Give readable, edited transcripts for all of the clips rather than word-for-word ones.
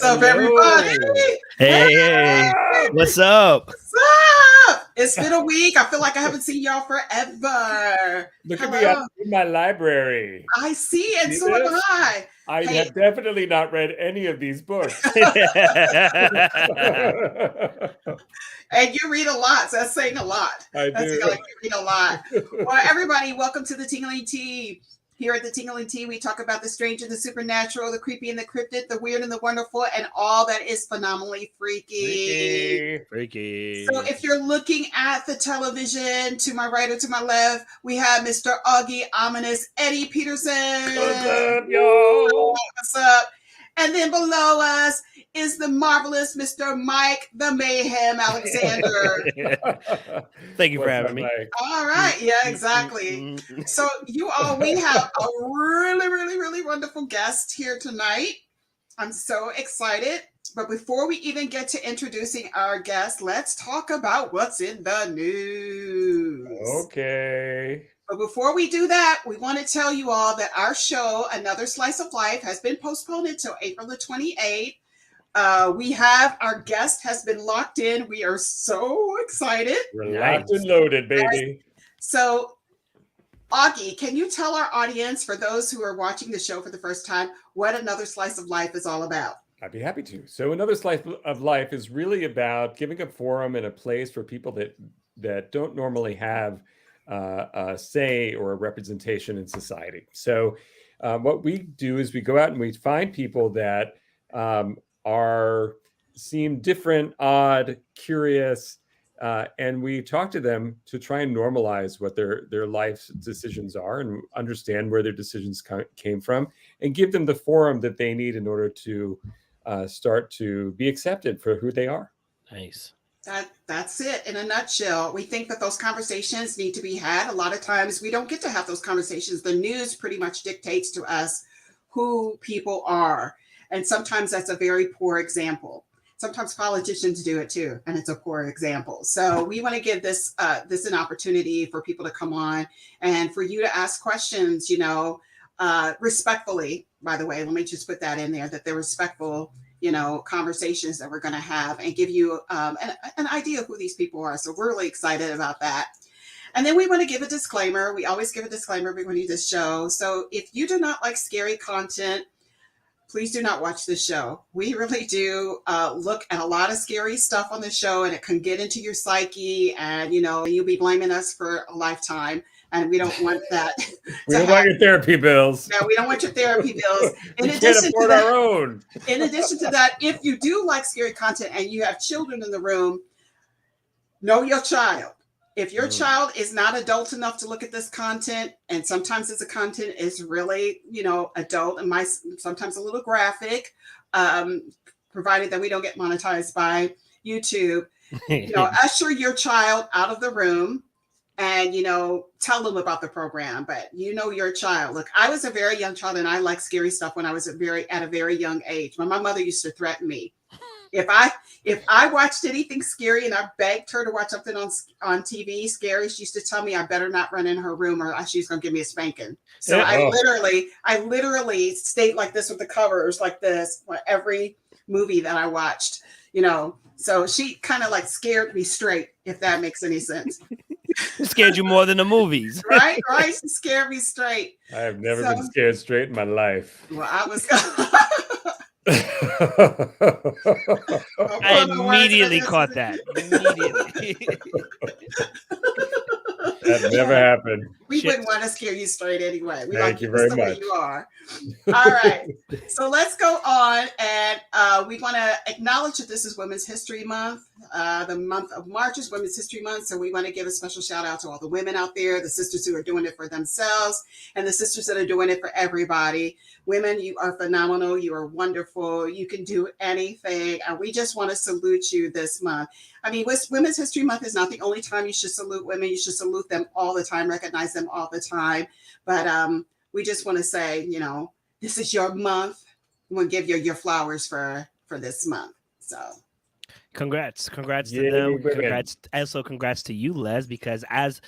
What's up, everybody? Hey, what's up? What's up? It's been a week. I feel like I haven't seen y'all forever. Look at me, I'm in my library. I see, and See so have this? I. I Hey. have definitely not read any of these books. And you read a lot, so that's saying a lot. I That's do. saying, like, you read a lot. Well, everybody, welcome to the Tingling Tea. Here at the Tingling Tea, we talk about the strange and the supernatural, the creepy and the cryptid, the weird and the wonderful, and all that is phenomenally freaky. Freaky. So if you're looking at the television, to my right or to my left, we have Mr. Auggie, ominous Eddie Peterson. What's up, y'all? What's up? And then below us is the marvelous Mr. Mike, the Mayhem, Alexandre. Thank you for having me. All right. Yeah, exactly. So we have a really wonderful guest here tonight. I'm so excited. But before we even get to introducing our guest, let's talk about what's in the news. Okay. But before we do that, we want to tell you all that our show, Another Slice of Life, has been postponed until April the 28th. We have our guest has been locked in. We are so excited. We're locked and loaded, baby. So, Auggie, can you tell our audience, for those who are watching the show for the first time, what Another Slice of Life is all about? I'd be happy to. So Another Slice of Life is really about giving a forum and a place for people that don't normally have a say or a representation in society. So what we do is we go out and we find people that seem different, odd, curious, and we talk to them to try and normalize what their life's decisions are and understand where their decisions came from and give them the forum that they need in order to start to be accepted for who they are. Nice. That's it in a nutshell. We think that those conversations need to be had. A lot of times we don't get to have those conversations. The news pretty much dictates to us who people are. And sometimes that's a very poor example. Sometimes politicians do it too, and it's a poor example. So we want to give this an opportunity for people to come on and for you to ask questions, respectfully. By the way, let me just put that in there, that they're respectful, conversations that we're going to have and give you an idea of who these people are. So we're really excited about that. And then we want to give a disclaimer. We always give a disclaimer before we do this show. So if you do not like scary content, please do not watch this show. We really do look at a lot of scary stuff on the show, and it can get into your psyche, and you'll be blaming us for a lifetime. And we don't want that. We don't want your therapy bills. No, we don't want your therapy bills. We can't afford our own. In addition to that, if you do like scary content and you have children in the room, know your child. If your child is not adult enough to look at this content, and sometimes the content is really, adult and sometimes a little graphic, provided that we don't get monetized by YouTube, usher your child out of the room and, tell them about the program. But your child. Look, I was a very young child and I liked scary stuff when I was at a very young age. My mother used to threaten me. If I watched anything scary and I begged her to watch something on TV scary, she used to tell me I better not run in her room or she's going to give me a spanking. So I literally stayed like this with the covers like this for every movie that I watched, So she kind of like scared me straight, if that makes any sense. Scared you more than the movies. Right. She scared me straight. I have never been scared straight in my life. Well, I was... I immediately caught that. Immediately. That never happened. We wouldn't want to scare you straight anyway. We Thank you very much. Way you are. All right. So let's go on, and we want to acknowledge that this is Women's History Month. The month of March is Women's History Month, so we want to give a special shout out to all the women out there, the sisters who are doing it for themselves, and the sisters that are doing it for everybody. Women, you are phenomenal. You are wonderful. You can do anything, and we just want to salute you this month. I mean, Women's History Month is not the only time you should salute women. You should salute them all the time, recognize them all the time. But we just want to say, this is your month. We want to give you your flowers for this month. So, Congrats to Yay, them. women. Congrats to you, Les, because as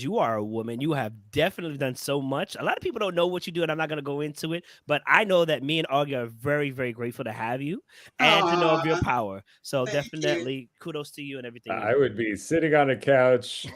you are a woman, you have definitely done so much. A lot of people don't know what you do, and I'm not going to go into it, but I know that me and Augie are very, very grateful to have you and to know of your Aw, power. So thank you. definitely kudos to you and everything you I do. would be sitting on a couch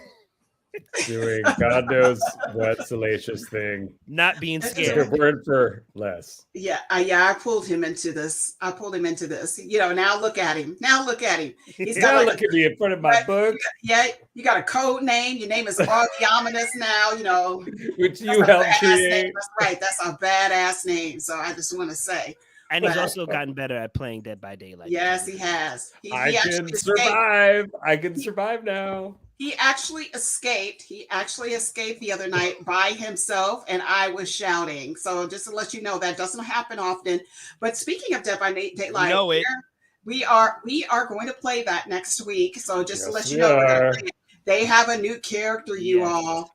doing God knows what salacious thing. Not being This is If scared. it weren't for Les. Yeah, I pulled him into this. I pulled him into this. Now look at him. Now look at him. He's got Now like look at me in front of my book, you got a code name. Your name is Auggie Ominous now. which That's you a helped badass name. create. That's right. That's a badass name. So I just want to say, And he's but also gotten better at playing Dead by Daylight. yes, he has. I He actually can escaped. survive. I can survive now. He actually escaped. He actually escaped the other night by himself, and I was shouting. So just to let you know, that doesn't happen often. But speaking of Dead by Daylight, know it. we are going to play that next week. So just to Yes, let you we know, we're going are. to play it. They have a new character, you Yes. all,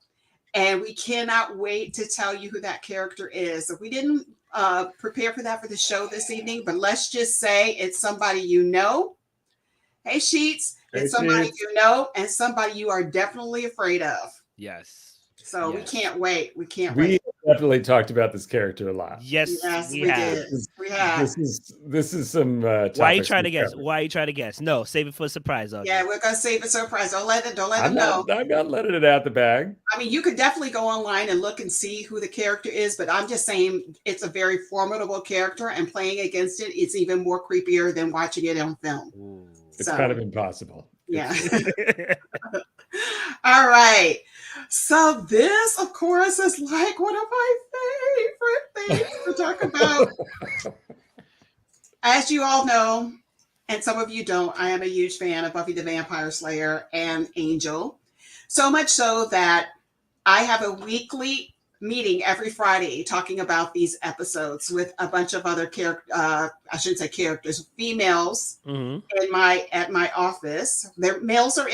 and we cannot wait to tell you who that character is. So we didn't prepare for that for the show this evening, but let's just say it's somebody you know. Hey, Sheets, it's Hey, somebody Sheets. you know and somebody you are definitely afraid of. Yes. So we Yes. can't wait. We can't We wait. definitely talked about this character a lot. Yes, Yes, we we have. did. We have. This is some Why you topics trying to we guess? covered. Why you trying to guess? No, save it for a surprise. Augie. Yeah, we're gonna save a surprise. Don't let them I'm know. not letting it out the bag. I mean, you could definitely go online and look and see who the character is, but I'm just saying it's a very formidable character, and playing against it, it's even more creepier than watching it on film. Ooh. It's So, kind of impossible. yeah. All right. So this, of course, is like one of my favorite things to talk about. As you all know, and some of you don't, I am a huge fan of Buffy the Vampire Slayer and Angel. So much so that I have a weekly meeting every Friday talking about these episodes with a bunch of other I shouldn't say characters, females Mhm. at my office. Males are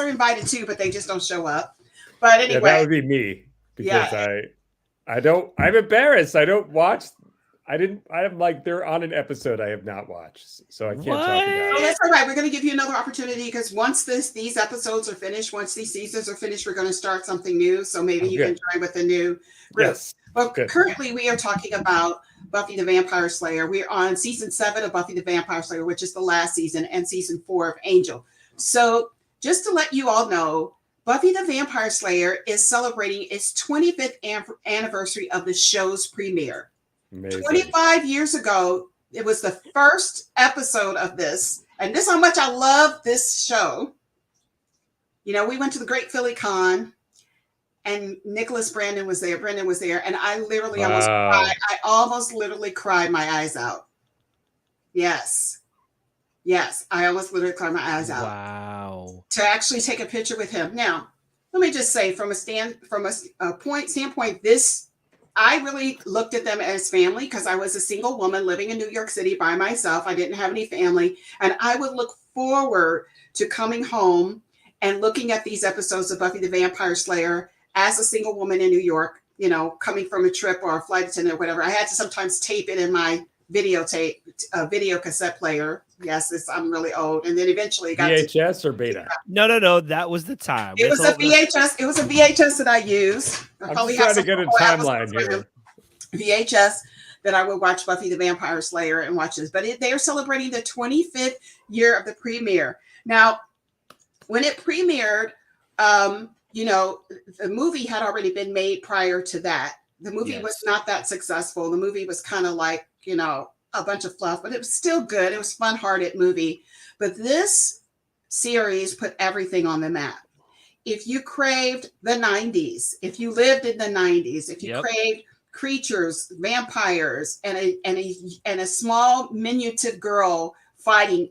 invited too, but they just don't show up. But anyway, Yeah, that would be me because I'm embarrassed. I don't watch. I'm like, they're on an episode I have not watched, so I can't talk about Oh, it. that's all right. We're going to give you another opportunity because once these episodes are finished, once these seasons are finished, we're going to start something new. So maybe you can join with a new group. Yes. But Good. currently, we are talking about Buffy the Vampire Slayer. We're on season 7 of Buffy the Vampire Slayer, which is the last season, and season 4 of Angel. So just to let you all know, Buffy the Vampire Slayer is celebrating its 25th anniversary of the show's premiere. Amazing. 25 years ago, it was the first episode of this. And this is how much I love this show. We went to the Great Philly Con and Nicholas Brandon was there. Brendan was there. And I literally almost cried. I almost literally cried my eyes out. Yes. Yes. I almost literally cried my eyes out. Wow. To actually take a picture with him. Now, let me just say from a standpoint, I really looked at them as family because I was a single woman living in New York City by myself. I didn't have any family. And I would look forward to coming home and looking at these episodes of Buffy the Vampire Slayer as a single woman in New York, coming from a trip or a flight attendant or whatever. I had to sometimes tape it in my video cassette player. Yes, I'm really old. And then eventually got VHS or beta? No. That was the time. It was a VHS. It was a VHS that I used. I'm just trying to get a timeline here. VHS that I would watch Buffy the Vampire Slayer and watch this. But they are celebrating the 25th year of the premiere. Now, when it premiered, the movie had already been made prior to that. The movie was not that successful. The movie was kind of like, a bunch of fluff, but it was still good. It was a fun-hearted movie. But this series put everything on the map. If you craved the 90s, if you lived in the 90s, if you craved creatures, vampires, and a small diminutive girl fighting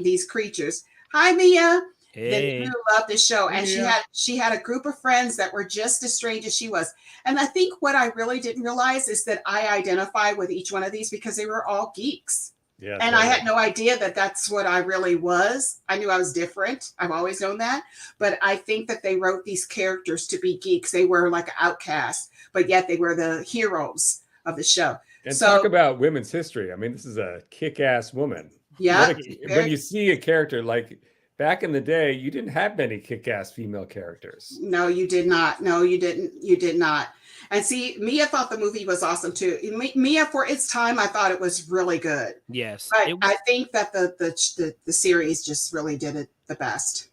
these creatures. Hi, Mia. Hey. Then you love the show. And she had a group of friends that were just as strange as she was. And I think what I really didn't realize is that I identify with each one of these because they were all geeks. Yeah, and I had no idea that that's what I really was. I knew I was different. I've always known that. But I think that they wrote these characters to be geeks. They were like outcasts, but yet they were the heroes of the show. And talk about women's history. I mean, this is a kick-ass woman. Yeah. When you see a character like back in the day, you didn't have many kick-ass female characters. No, you did not. No, you didn't. You did not. And see, Mia thought the movie was awesome too. Mia, for its time, I thought it was really good. Yes. But I think that the series just really did it the best.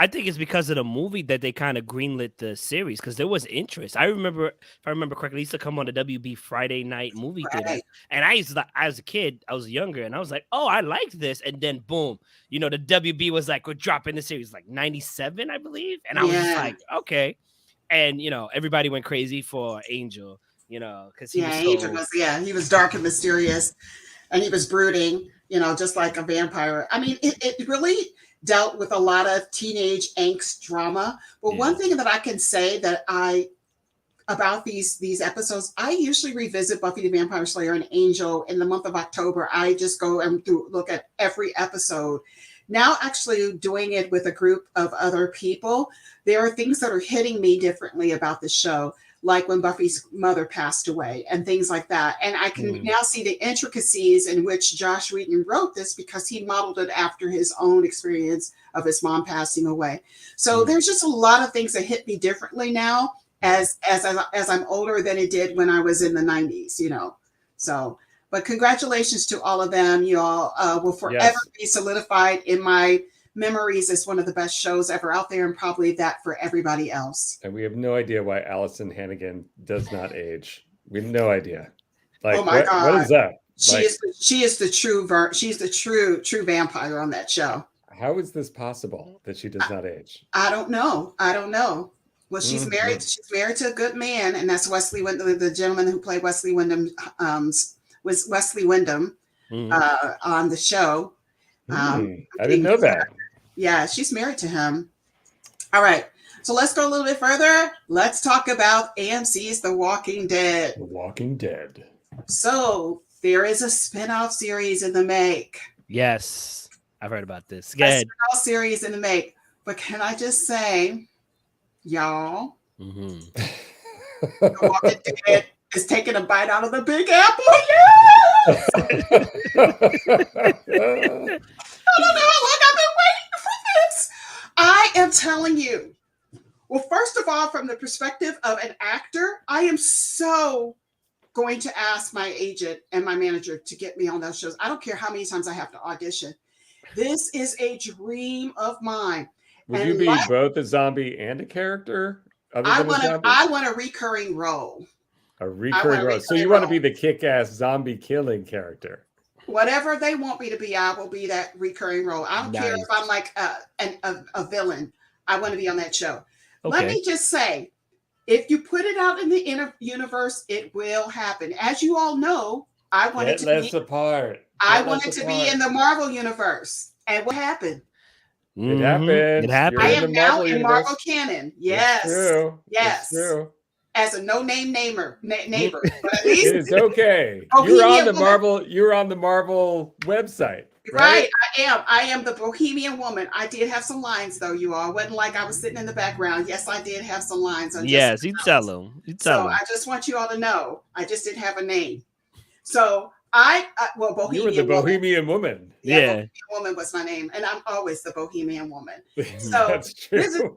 I think it's because of the movie that they kind of greenlit the series because there was interest. I remember, if I remember correctly, it used to come on the WB Friday night movie theater. And I used to, as a kid, I was younger and I was like, oh, I like this. And then boom, you know, the WB was like, we're dropping the series like 97, I believe. And I was just like, okay. And, you know, everybody went crazy for Angel, you know, because Angel was, he was dark and mysterious and he was brooding, you know, just like a vampire. I mean, it really dealt with a lot of teenage angst drama. But one thing that I can say that about these episodes, I usually revisit Buffy the Vampire Slayer and Angel in the month of October. I just go and look at every episode. Now, actually doing it with a group of other people, there are things that are hitting me differently about the show, like when Buffy's mother passed away and things like that. And I can now see the intricacies in which Josh Whedon wrote this because he modeled it after his own experience of his mom passing away. So there's just a lot of things that hit me differently now as I'm older than it did when I was in the 90s, you know. So, but congratulations to all of them. You all will forever be solidified in my memories as one of the best shows ever out there, and probably that for everybody else. And we have no idea why Allison Hannigan does not age. We have no idea. Like, oh my God. What is that? She is the true vampire on that show. How is this possible that she does not age? I don't know. Well, she's married. She's married to a good man, and that's Wesley Wyndham, the gentleman who played Wesley Wyndham. Was Wesley Wyndham on the show? I didn't know that. Yeah, she's married to him. All right, so let's go a little bit further. Let's talk about AMC's The Walking Dead. The Walking Dead. So there is a spin-off series in the make. Yes, I've heard about this. A spin-off series in the make. But can I just say, y'all, The Walking Dead is taking a bite out of the Big Apple. Yes! I don't know how long I've been waiting for this. I am telling you. Well, first of all, from the perspective of an actor, I am so going to ask my agent and my manager to get me on those shows. I don't care how many times I have to audition. This is a dream of mine. Would you be both a zombie and a character? I want a recurring role. A recurring role. So you want to be the kick-ass zombie killing character. Whatever they want me to be, I will be that recurring role. I don't care if I'm like a villain. I want to be on that show. Okay. Let me just say, if you put it out in the universe, it will happen. As you all know, I wanted to be in the Marvel universe. And what happened? It happened. I am now in Marvel canon. Yes. It's true. Yes. It's true. As a no-name neighbor, but at least it is okay. You're on the Marvel. You're on the Marvel website, right? I am the Bohemian Woman. I did have some lines, though. You all wasn't like I was sitting in the background. Yes, I did have some lines. Yes, you tell them. I just want you all to know, I just didn't have a name. So Bohemian. You were the Bohemian Woman. Yeah, Bohemian Woman was my name, and I'm always the Bohemian Woman. So that's true.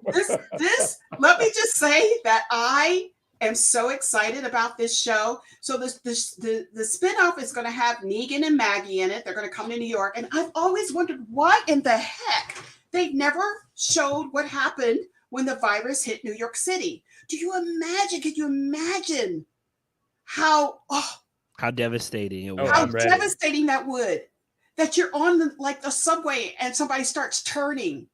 This. Let me just say that I am so excited about this show. So the spinoff is going to have Negan and Maggie in it. They're going to come to New York. And I've always wondered why in the heck they never showed what happened when the virus hit New York City. Can you imagine how devastating it was? How devastating that would. That you're on the subway and somebody starts turning.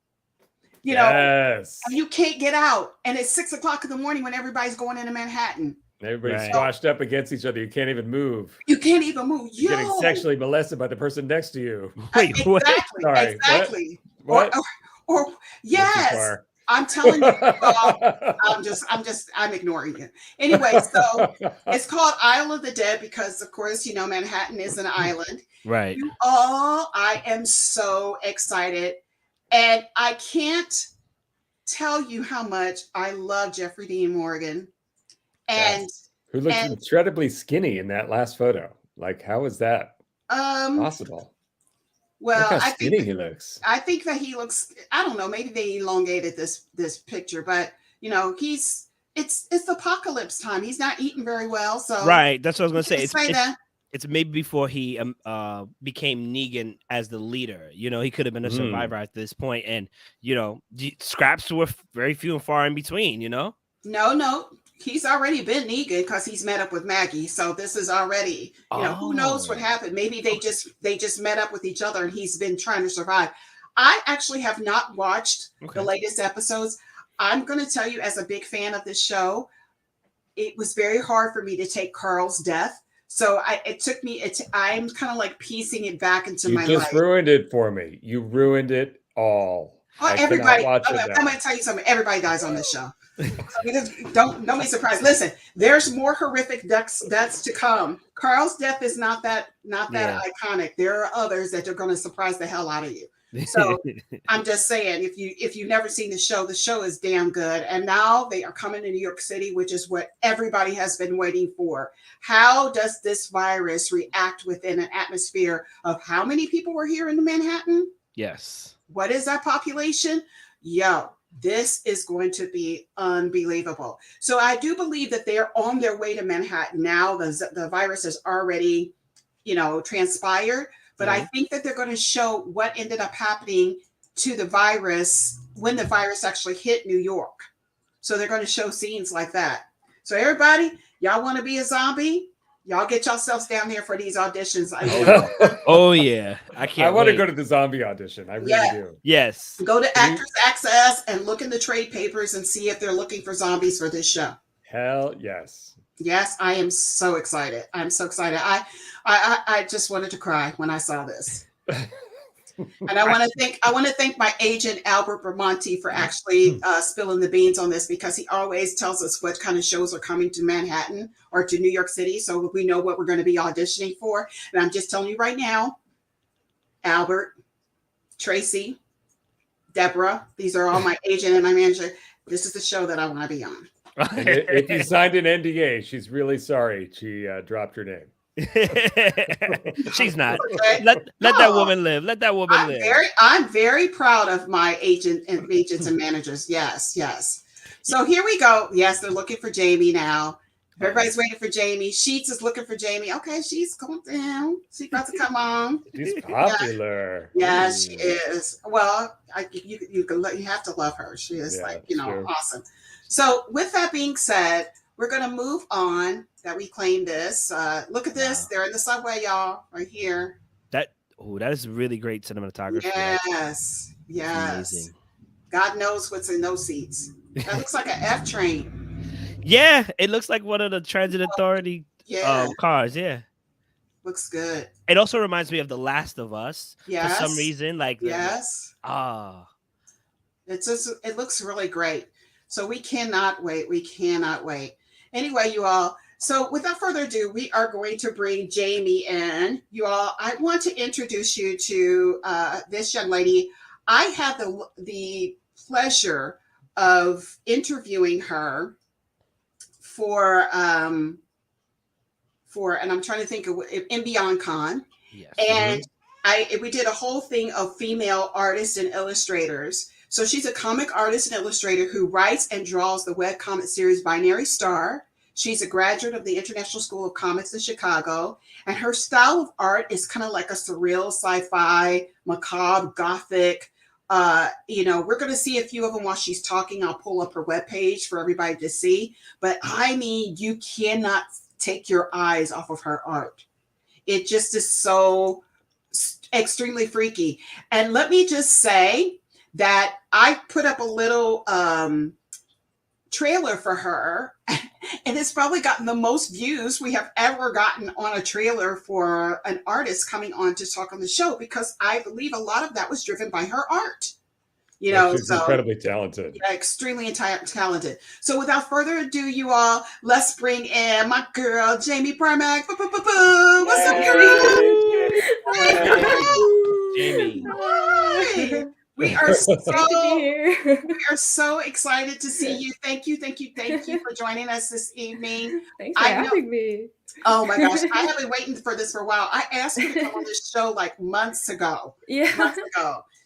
You know, and you can't get out, and it's 6 o'clock in the morning when everybody's going into Manhattan. Everybody's squashed up against each other. You can't even move. You're getting sexually molested by the person next to you. Wait, what? Sorry, exactly. What? Or yes. I'm telling you, I'm ignoring you. Anyway, so it's called Isle of the Dead because, of course, you know, Manhattan is an island. Right. I am so excited. And I can't tell you how much I love Jeffrey Dean Morgan. And who looks incredibly skinny in that last photo. Like, how is that possible? Well, Look how I skinny think he looks. that he looks. I don't know. Maybe they elongated this picture, but it's the apocalypse time. He's not eating very well, so Right. That's what I was gonna say. say that. It's maybe before he became Negan as the leader. He could have been a survivor at this point, and scraps were very few and far in between. No, he's already been Negan because he's met up with Maggie. So this is already, who knows what happened? Maybe they just met up with each other, and he's been trying to survive. I actually have not watched the latest episodes. I'm going to tell you, as a big fan of this show, it was very hard for me to take Carl's death. So I'm kind of like piecing it back into my life. You just ruined it for me. You ruined it all. Oh, everybody, I'm going to tell you something. Everybody dies on this show. Don't be surprised. Listen, there's more horrific deaths to come. Carl's death is not that iconic. There are others that are going to surprise the hell out of you. So I'm just saying, if you've never seen the show is damn good. And now they are coming to New York City, which is what everybody has been waiting for. How does this virus react within an atmosphere of how many people were here in Manhattan? Yes. What is that population? This is going to be unbelievable. So I do believe that they're on their way to Manhattan now. The virus has already, transpired. But I think that they're going to show what ended up happening to the virus when the virus actually hit New York. So they're going to show scenes like that. So everybody, y'all want to be a zombie? Y'all get yourselves down here for these auditions. Oh yeah, I can't. I want to go to the zombie audition. I really do. Yes. Go to Actors Access and look in the trade papers and see if they're looking for zombies for this show. Hell yes. Yes, I am so excited. I'm so excited. I just wanted to cry when I saw this. And I want to thank my agent Albert Bermonti for actually spilling the beans on this, because he always tells us what kind of shows are coming to Manhattan or to New York City, so we know what we're going to be auditioning for. And I'm just telling you right now, Albert, Tracy, Deborah, these are all my agent and my manager. This is the show that I want to be on. And if you signed an NDA, she's really sorry she dropped her name. She's not. Let that woman live. Let that woman live. I'm very proud of my agents and managers. Yes. So here we go. Yes, they're looking for Jamie now. Everybody's waiting for Jamie. Sheets is looking for Jamie. Okay, she's going down. She's about to come on. She's popular. Yeah, she is. Well, you have to love her. She is awesome. So with that being said, we're going to move on. That we claim this. Look at this. They're in the subway, y'all, right here. That is really great cinematography. Yes. Amazing. God knows what's in those seats. That looks like an F train. Yeah, it looks like one of the transit authority cars. Yeah. Looks good. It also reminds me of The Last of Us. Yes. For some reason. Yes. It looks really great. So we cannot wait. Anyway, you all. So without further ado, we are going to bring Jamie in. You all, I want to introduce you to this young lady. I had the pleasure of interviewing her for and I'm trying to think of in Beyond Con. Yes. And we did a whole thing of female artists and illustrators. So she's a comic artist and illustrator who writes and draws the webcomic series Binary Star. She's a graduate of the International School of Comics in Chicago, and her style of art is kind of like a surreal, sci-fi, macabre, gothic. We're going to see a few of them while she's talking. I'll pull up her webpage for everybody to see. But I mean, you cannot take your eyes off of her art. It just is so extremely freaky. And let me just say that I put up a little trailer for her, and it's probably gotten the most views we have ever gotten on a trailer for an artist coming on to talk on the show, because I believe a lot of that was driven by her art. She's incredibly talented. Yeah, extremely talented. So without further ado, you all, let's bring in my girl, Jamie PRIMACK. What's up, girl? Jamie. Hi. We are Great to be here. we are so excited to see you. Thank you for joining us this evening. Thanks for having me. Oh my gosh, I have been waiting for this for a while. I asked you to come on this show like months ago. Yeah.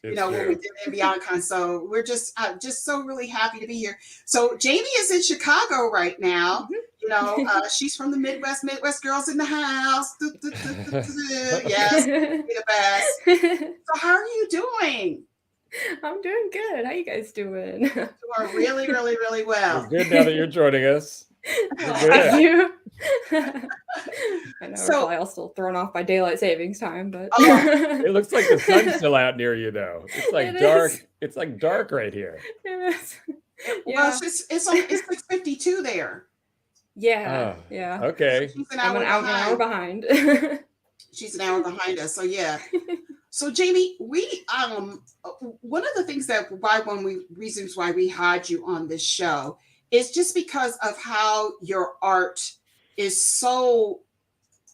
When we did BeyondCon. So we're just so really happy to be here. So Jamie is in Chicago right now. She's from the Midwest girls in the house. Yes, you're the best. So how are you doing? I'm doing good. How you guys doing? You are really, really, really well. We're good now that you're joining us. Thank you. I know we're probably all still thrown off by daylight savings time, but it looks like the sun's still out near you though. It's like dark. It's like dark right here. Well, it's 6:52 there. Yeah. Okay. So she's an hour behind. She's an hour behind us. So yeah. So Jamie, we one of the things reasons why we had you on this show is just because of how your art is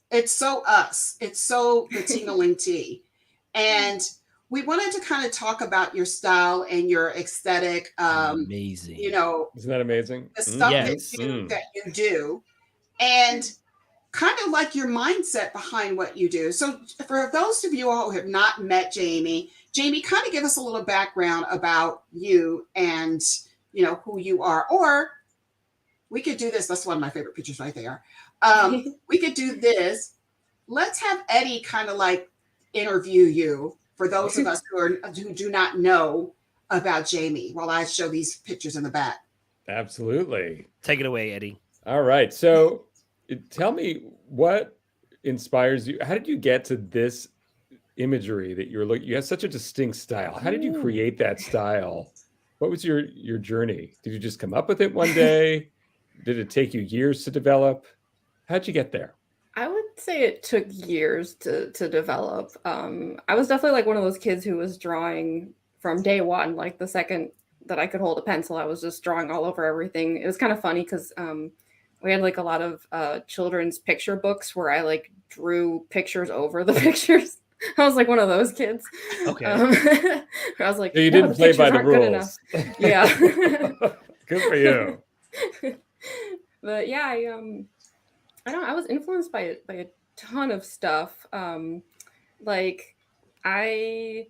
it's so us. It's so the Tingling Tea. And we wanted to kind of talk about your style and your aesthetic. Amazing. Isn't that amazing? The stuff that you do. And kind of like your mindset behind what you do. So for those of you all who have not met Jamie, kind of give us a little background about you and, who you are. Or we could do this. That's one of my favorite pictures right there. We could do this. Let's have Eddie kind of like interview you for those of us who do not know about Jamie while I show these pictures in the back. Absolutely. Take it away, Eddie. All right. So tell me what inspires you. How did you get to this imagery that you're looking? You have such a distinct style. How did you create that style? What was your journey? Did you just come up with it one day? Did it take you years to develop? How'd you get there? I would say it took years to develop. I was definitely like one of those kids who was drawing from day one. Like the second that I could hold a pencil, I was just drawing all over everything. It was kind of funny because we had like a lot of children's picture books where I like drew pictures over the pictures. I was like one of those kids. Okay. I was like, so you didn't play by the rules. Yeah. Good for you. But yeah, I don't know. I was influenced by a ton of stuff. Like I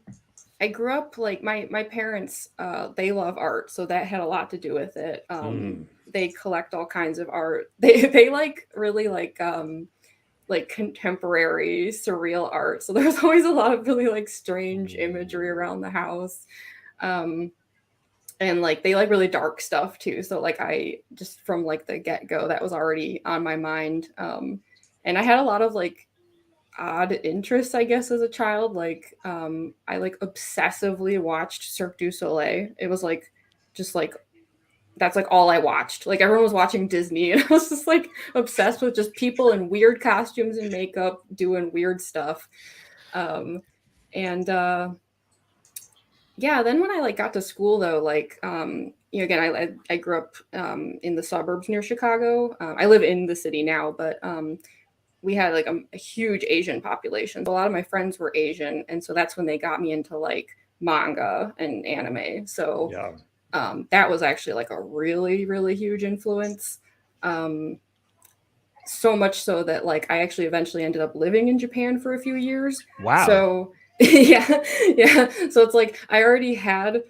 grew up like my parents. They love art, so that had a lot to do with it. They collect all kinds of art. They like really like contemporary surreal art. So there's always a lot of really like strange imagery around the house. And like they like really dark stuff too. So like I just from like the get-go that was already on my mind. And I had a lot of like odd interests, I guess, as a child. Like I like obsessively watched Cirque du Soleil. It was like just like that's like all I watched. Like everyone was watching Disney and I was just like obsessed with just people in weird costumes and makeup doing weird stuff. Yeah, then when I like got to school though, like again, I grew up in the suburbs near Chicago. I live in the city now, but we had like a huge Asian population. So a lot of my friends were Asian, and so that's when they got me into like manga and anime. So that was actually like a really, really huge influence. So much so that like I actually eventually ended up living in Japan for a few years. Wow. So yeah. So it's like I already had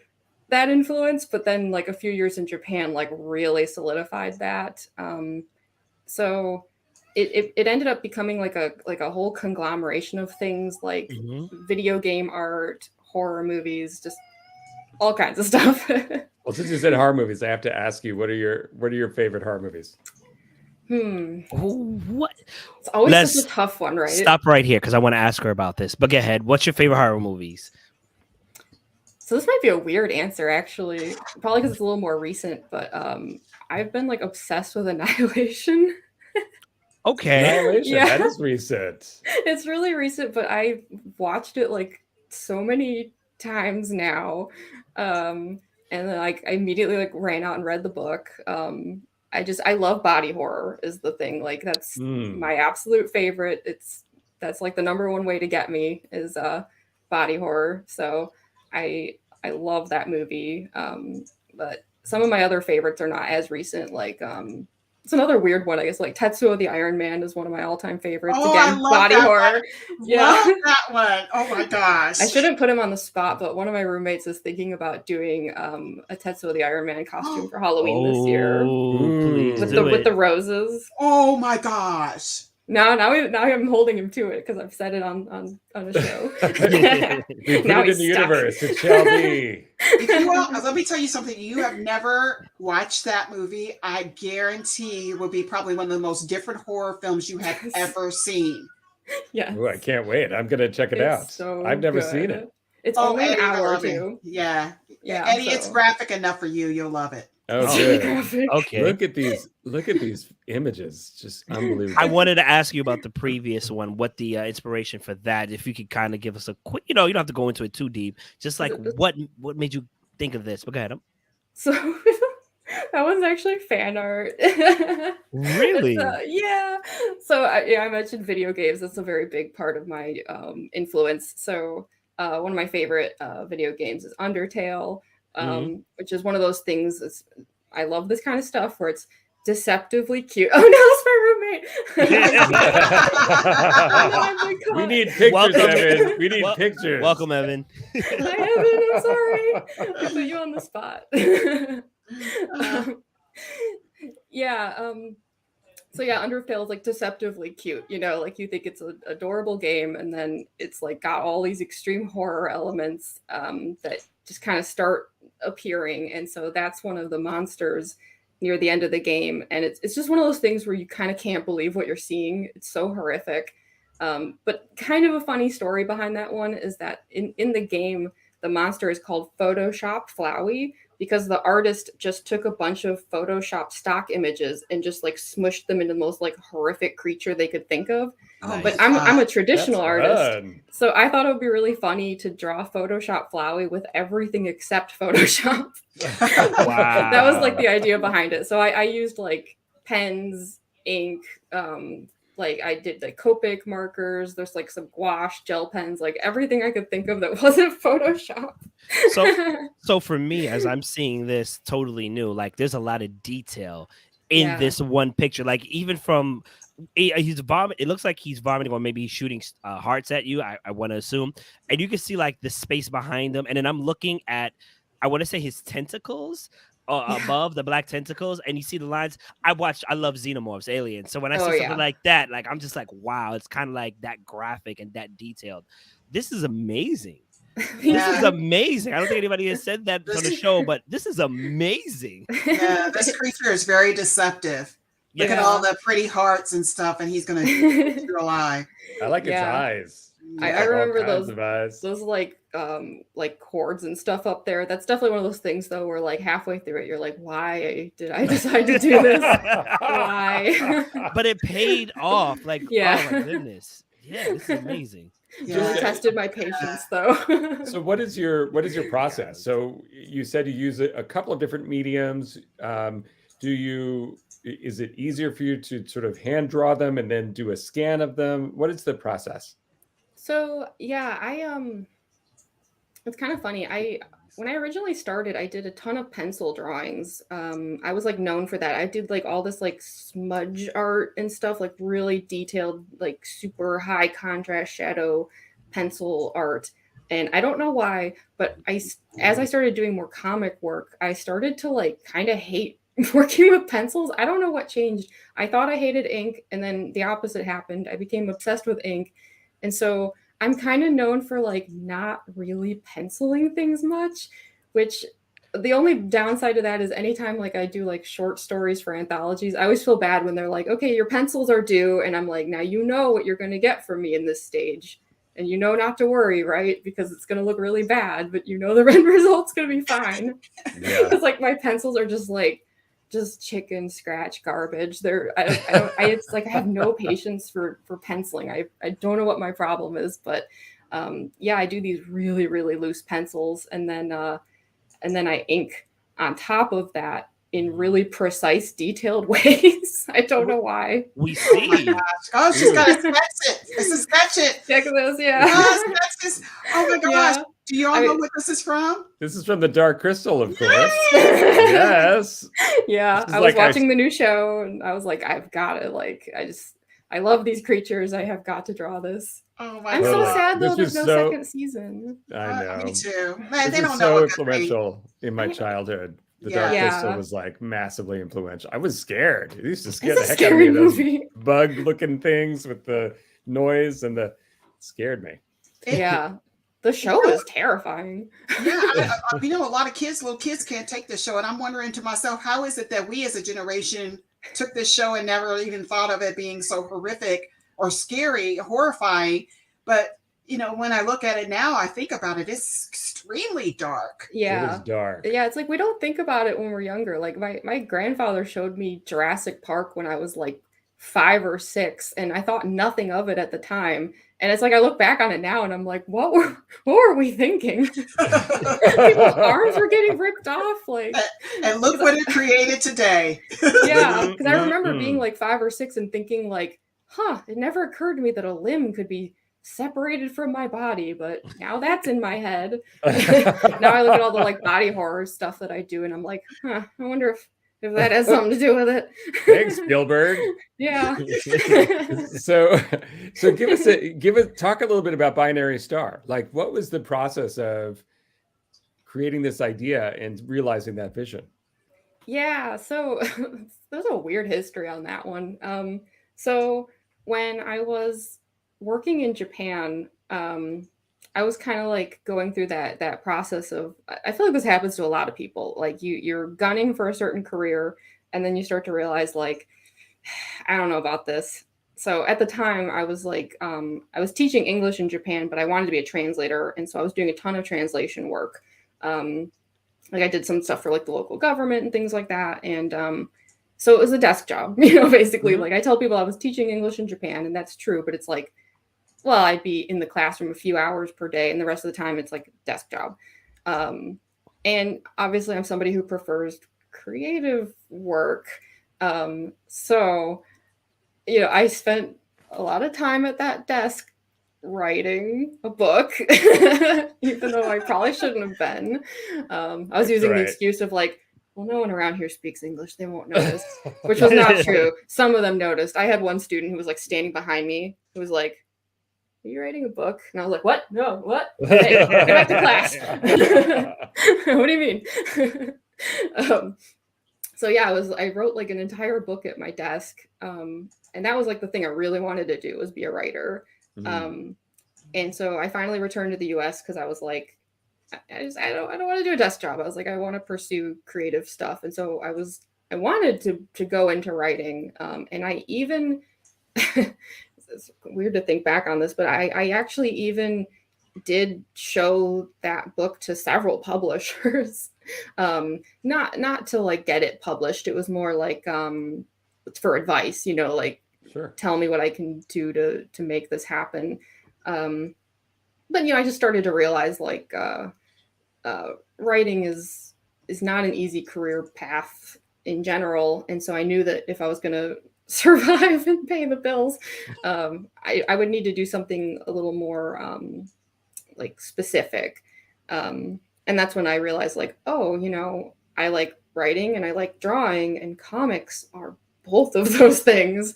that influence, but then like a few years in Japan like really solidified that. So it ended up becoming like a whole conglomeration of things like video game art, horror movies, just all kinds of stuff. Well, since you said horror movies, I have to ask you, what are your favorite horror movies? What? It's always such a tough one, right? Stop right here because I want to ask her about this. But go ahead. What's your favorite horror movies? So this might be a weird answer, actually. Probably because it's a little more recent. But I've been like obsessed with Annihilation. Okay. Annihilation. Yeah. That is recent. It's really recent, but I watched it like so many times now. And then like I immediately like ran out and read the book. I love body horror is the thing. Like that's my absolute favorite. That's like the number one way to get me is body horror. So I I love that movie. But some of my other favorites are not as recent. Like it's another weird one, I guess. Like Tetsuo the Iron Man is one of my all-time favorites. Oh, Again, I love body that horror. one. Yeah. Love that one. Oh my gosh. I shouldn't put him on the spot, but one of my roommates is thinking about doing a Tetsuo the Iron Man costume for Halloween this year Please with do with the roses. Oh my gosh. Now I'm holding him to it because I've said it on a show. We put Now it in he's the stuck. universe. It shall be. If you all, let me tell you something. You have never watched that movie. I guarantee it will be probably one of the most different horror films you have ever seen. Yeah. Ooh, I can't wait. I'm gonna check it out. So I've never good. seen it. It's Oh, only an Eddie, I hour or love it. two. Yeah. Yeah. Eddie, it's so- graphic enough for you. You'll love it. Oh, Oh, good. graphic. Okay. Look at these images. Just unbelievable. I wanted to ask you about the previous one, what the inspiration for that, if you could kind of give us a quick, you don't have to go into it too deep, just like what made you think of this? But go ahead. So that was actually fan art. Really? Yeah. So I mentioned video games. That's a very big part of my influence. So one of my favorite video games is Undertale, which is one of those things. I love this kind of stuff where it's deceptively cute. Oh no, it's my roommate. We need pictures, Welcome. Evan. We need pictures. Welcome, Evan. Hi, Evan. I'm sorry. I put you on the spot. So yeah, Undertale is like deceptively cute, like you think it's an adorable game, and then it's like got all these extreme horror elements that just kind of start appearing, and so that's one of the monsters near the end of the game, and it's just one of those things where you kind of can't believe what you're seeing. It's so horrific, but kind of a funny story behind that one is that in the game the monster is called Photoshop Flowey because the artist just took a bunch of Photoshop stock images and just like smushed them into the most like horrific creature they could think of. Oh, But I'm a traditional artist, Fun. so I thought it would be really funny to draw Photoshop Flowey with everything except Photoshop. Wow. That was like the idea behind it. So I used like pens, ink, like I did like Copic markers. There's like some gouache, gel pens, like everything I could think of that wasn't Photoshop. So for me, as I'm seeing this totally new, like there's a lot of detail in Yeah. this one picture. Like even from he's vomiting. It looks like he's vomiting, or maybe he's shooting hearts at you. I want to assume, and you can see like the space behind him. And then I'm looking at, I want to say his tentacles. Above the black tentacles, and you see the lines. I love xenomorphs, aliens. So when I see something like that, like I'm just like, wow, it's kind of like that graphic and that detailed. This is amazing. This is amazing. I don't think anybody has said that on the show, but this is amazing. Yeah, this creature is very deceptive. Look at all the pretty hearts and stuff, and he's gonna eat your eye. I like its Yeah. eyes. I All remember kinds of eyes. those like cords and stuff up there. That's definitely one of those things though where like halfway through it you're like, why did I decide to do this? Why? But it paid off. Like, Yeah. oh my goodness. Yeah, this is amazing. Just tested my patience though. So what is your process? So you said you use a couple of different mediums. Is it easier for you to sort of hand draw them and then do a scan of them? What is the process? So yeah, it's kind of funny. When I originally started, I did a ton of pencil drawings. I was like known for that. I did like all this like smudge art and stuff, like really detailed, like super high contrast shadow pencil art. And I don't know why, but as I started doing more comic work, I started to like kind of hate working with pencils. I don't know what changed. I thought I hated ink, and then the opposite happened. I became obsessed with ink. And so I'm kind of known for like not really penciling things much, which the only downside to that is anytime like I do like short stories for anthologies, I always feel bad when they're like, okay, your pencils are due. And I'm like, now you know what you're going to get from me in this stage. And you know not to worry, right? Because it's going to look really bad, but you know the end result's going to be fine. Yeah. Because like my pencils are just chicken scratch garbage. It's like I have no patience for penciling. I don't know what my problem is, but I do these really, really loose pencils, and then I ink on top of that in really precise, detailed ways. I don't know why. We see. Oh, she's got to sketch it. This is sketch it. Check this, yeah. Oh, sketch this. Oh my gosh. Yeah. Do you all know what this is from? This is from the Dark Crystal, of course. Yes. Yeah, This is I was like watching the new show, and I was like, I've got it. Like, I love these creatures. I have got to draw this. Oh my I'm so God. sad though. This There's was no so- second season. I know. Me too. Man, they This don't was know so what good thing. influential in my childhood. The Yeah. Dark Yeah. Crystal was like massively influential. I was scared. It used to scare It's the a heck out of me. scary Those movie. bug-looking things with the noise and the scared me. Yeah, the show was terrifying. Yeah, you know, a lot of little kids can't take this show, and I'm wondering to myself, how is it that we as a generation took this show and never even thought of it being so horrific or scary, horrifying? But you know, when I look at it now, I think about it, it's extremely dark. It Yeah. was dark. Yeah, it's like we don't think about it when we're younger. Like my grandfather showed me Jurassic Park when I was like 5 or 6, and I thought nothing of it at the time. And it's like I look back on it now and I'm like, what were we thinking? People's arms were getting ripped off. Like, And look what it created today. yeah, because I remember being like 5 or 6 and thinking like, it never occurred to me that a limb could be separated from my body, but now that's in my head. Now I look at all the like body horror stuff that I do and I'm like, I wonder if that has something to do with it. Thanks, Spielberg. Yeah. So talk a little bit about Binary Star. Like, what was the process of creating this idea and realizing that vision? Yeah, so there's a weird history on that one. So when I was working in Japan, I was kind of like going through that process of, I feel like this happens to a lot of people. Like you're gunning for a certain career, and then you start to realize like, I don't know about this. So at the time I was like, I was teaching English in Japan, but I wanted to be a translator. And so I was doing a ton of translation work. Like I did some stuff for like the local government and things like that. And so it was a desk job, basically. Like I tell people I was teaching English in Japan, and that's true, but it's like, well, I'd be in the classroom a few hours per day, and the rest of the time it's like a desk job. And obviously I'm somebody who prefers creative work. So, I spent a lot of time at that desk writing a book, even though I probably shouldn't have been. I was using the excuse of like, well, no one around here speaks English, they won't notice, which was not true. Some of them noticed. I had one student who was like standing behind me who was like, are you writing a book? And I was like, what? No, what? Hey, get back to class. What do you mean? So yeah, I wrote like an entire book at my desk. And that was like the thing I really wanted to do, was be a writer. And so I finally returned to the US because I was like, I don't want to do a desk job. I was like, I want to pursue creative stuff. And so I wanted to go into writing. And I even, it's weird to think back on this, but I actually even did show that book to several publishers. Not to like get it published. It was more like for advice, like, sure, tell me what I can do to make this happen. But I just started to realize like writing is not an easy career path in general, and so I knew that if I was going to survive and pay the bills, I would need to do something a little more like specific. And that's when I realized like, I like writing and I like drawing, and comics are both of those things.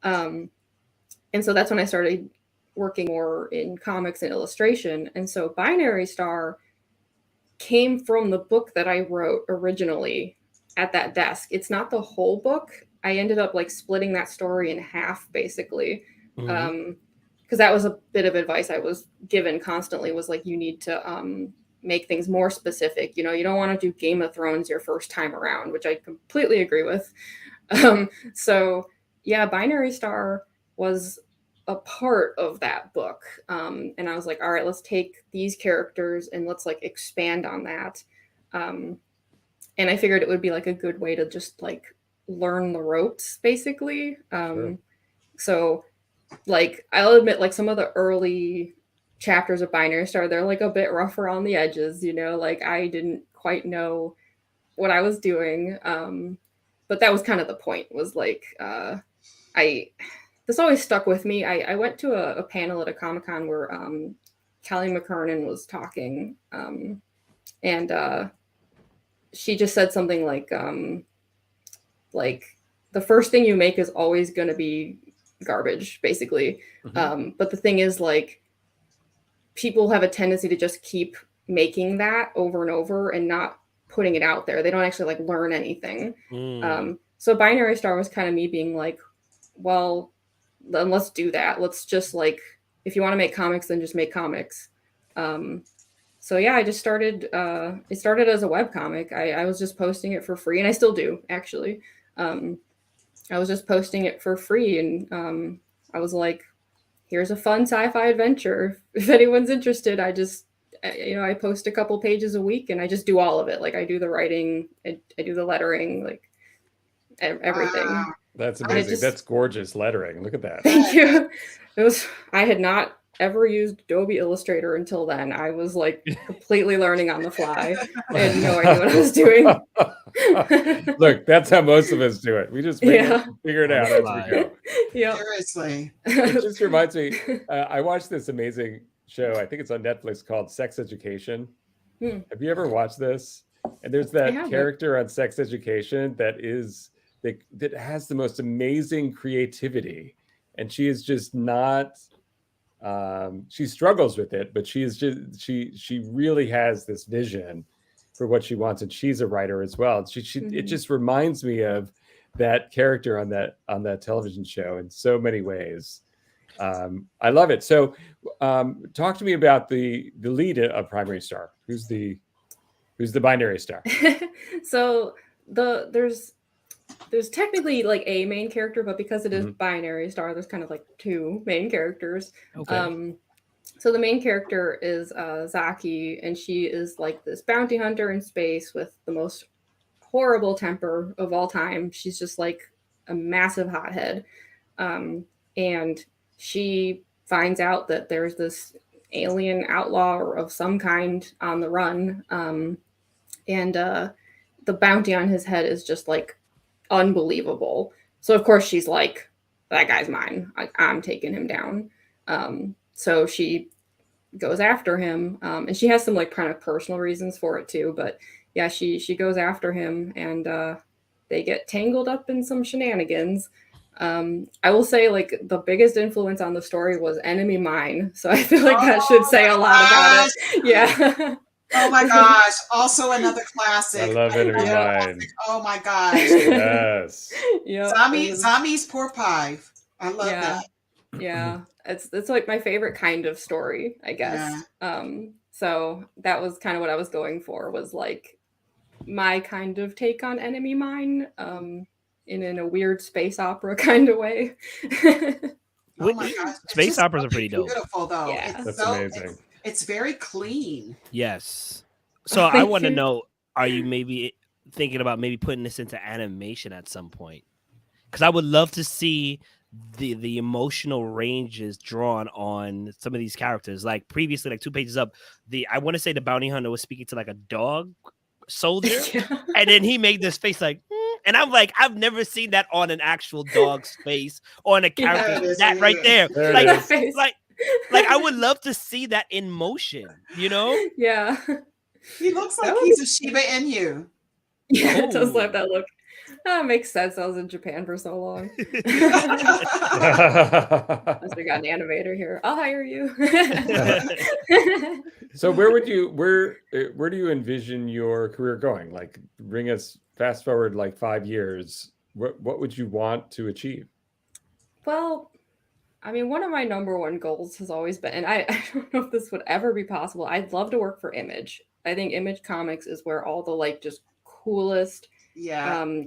And so that's when I started working more in comics and illustration. And so Binary Star came from the book that I wrote originally at that desk. It's not the whole book. I ended up like splitting that story in half, basically. Because that was a bit of advice I was given constantly, was like, you need to make things more specific. You don't want to do Game of Thrones your first time around, which I completely agree with. So yeah, Binary Star was a part of that book. And I was like, all right, let's take these characters and let's like expand on that. And I figured it would be like a good way to just like learn the ropes, basically. Sure. So like, I'll admit, like some of the early chapters of Binary Star, they're like a bit rough around the edges, like I didn't quite know what I was doing. But that was kind of the point, was like, this always stuck with me. I went to a panel at a Comic-Con where Callie McKernan was talking, and she just said something like the first thing you make is always going to be garbage, basically. Mhm. But the thing is, like, people have a tendency to just keep making that over and over and not putting it out there. They don't actually like learn anything. So Binary Star was kind of me being like, well, then let's do that. Let's just, like, if you want to make comics, then just make comics. So yeah, I just started, it started as a webcomic. I was just posting it for free, and I still do, actually. I was just posting it for free, and I was like, here's a fun sci-fi adventure. If anyone's interested, I post a couple pages a week, and I just do all of it. Like, I do the writing, I do the lettering, like everything. Wow. That's amazing. That's gorgeous lettering. Look at that. Thank you. I had not ever used Adobe Illustrator until then. I was like completely learning on the fly. I had no idea what I was doing. Look, that's how most of us do it. We just figure it out as we go. Yeah. Seriously. It just reminds me, I watched this amazing show, I think it's on Netflix, called Sex Education. Have you ever watched this? And there's that character on Sex Education that has the most amazing creativity, and she is just not she struggles with it, but she really has this vision for what she wants, and she's a writer as well. It just reminds me of that character on that television show in so many ways. I love it. So talk to me about the lead of Primary Star. Who's the Binary Star? So there's technically like a main character, but because it is Binary Star, there's kind of like two main characters. Okay. So the main character is Zaki, and she is like this bounty hunter in space with the most horrible temper of all time. She's just like a massive hothead. And she finds out that there's this alien outlaw of some kind on the run. And the bounty on his head is just like unbelievable. So of course she's like, that guy's mine. I'm taking him down. So she goes after him, and she has some like kind of personal reasons for it too. But yeah, she goes after him, and they get tangled up in some shenanigans. I will say, like, the biggest influence on the story was Enemy Mine. So I feel like that should say a lot about it. Yeah. Oh my gosh. Also another classic. I love Enemy Mine. Oh my gosh. Yes. Yeah. Zami's Poor Pive. I love that. Yeah. It's like my favorite kind of story, I guess. Yeah. So that was kind of what I was going for, was like my kind of take on Enemy Mine, in a weird space opera kind of way. Oh my gosh. Space operas are pretty dope. Beautiful though. Yeah. That's amazing. It's very clean. Yes. So I want to know, are you maybe thinking about maybe putting this into animation at some point? Because I would love to see the emotional ranges drawn on some of these characters. Like previously, like 2 pages up, I want to say the bounty hunter was speaking to like a dog soldier, and then he made this face like, and I'm like, I've never seen that on an actual dog's face on a character. That right there, like I would love to see that in motion, you know? Yeah. He looks like he's a Shiba Inu. Yeah, it does have that look. That makes sense. I was in Japan for so long. Unless we got an animator here, I'll hire you. So where do you envision your career going? Like, bring us fast forward like 5 years. What would you want to achieve? Well, I mean, one of my number one goals has always been, and I don't know if this would ever be possible, I'd love to work for Image. I think Image Comics is where all the like just coolest,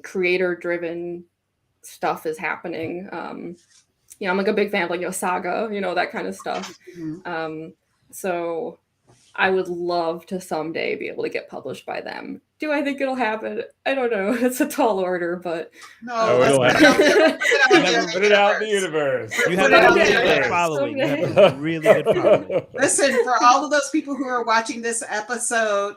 creator-driven stuff is happening. I'm like a big fan of like Saga, that kind of stuff. So I would love to someday be able to get published by them. Do I think it'll happen? I don't know. It's a tall order, but no, it'll happen. Put it out in the universe. You have a really good following. You have a really good following. Listen, for all of those people who are watching this episode,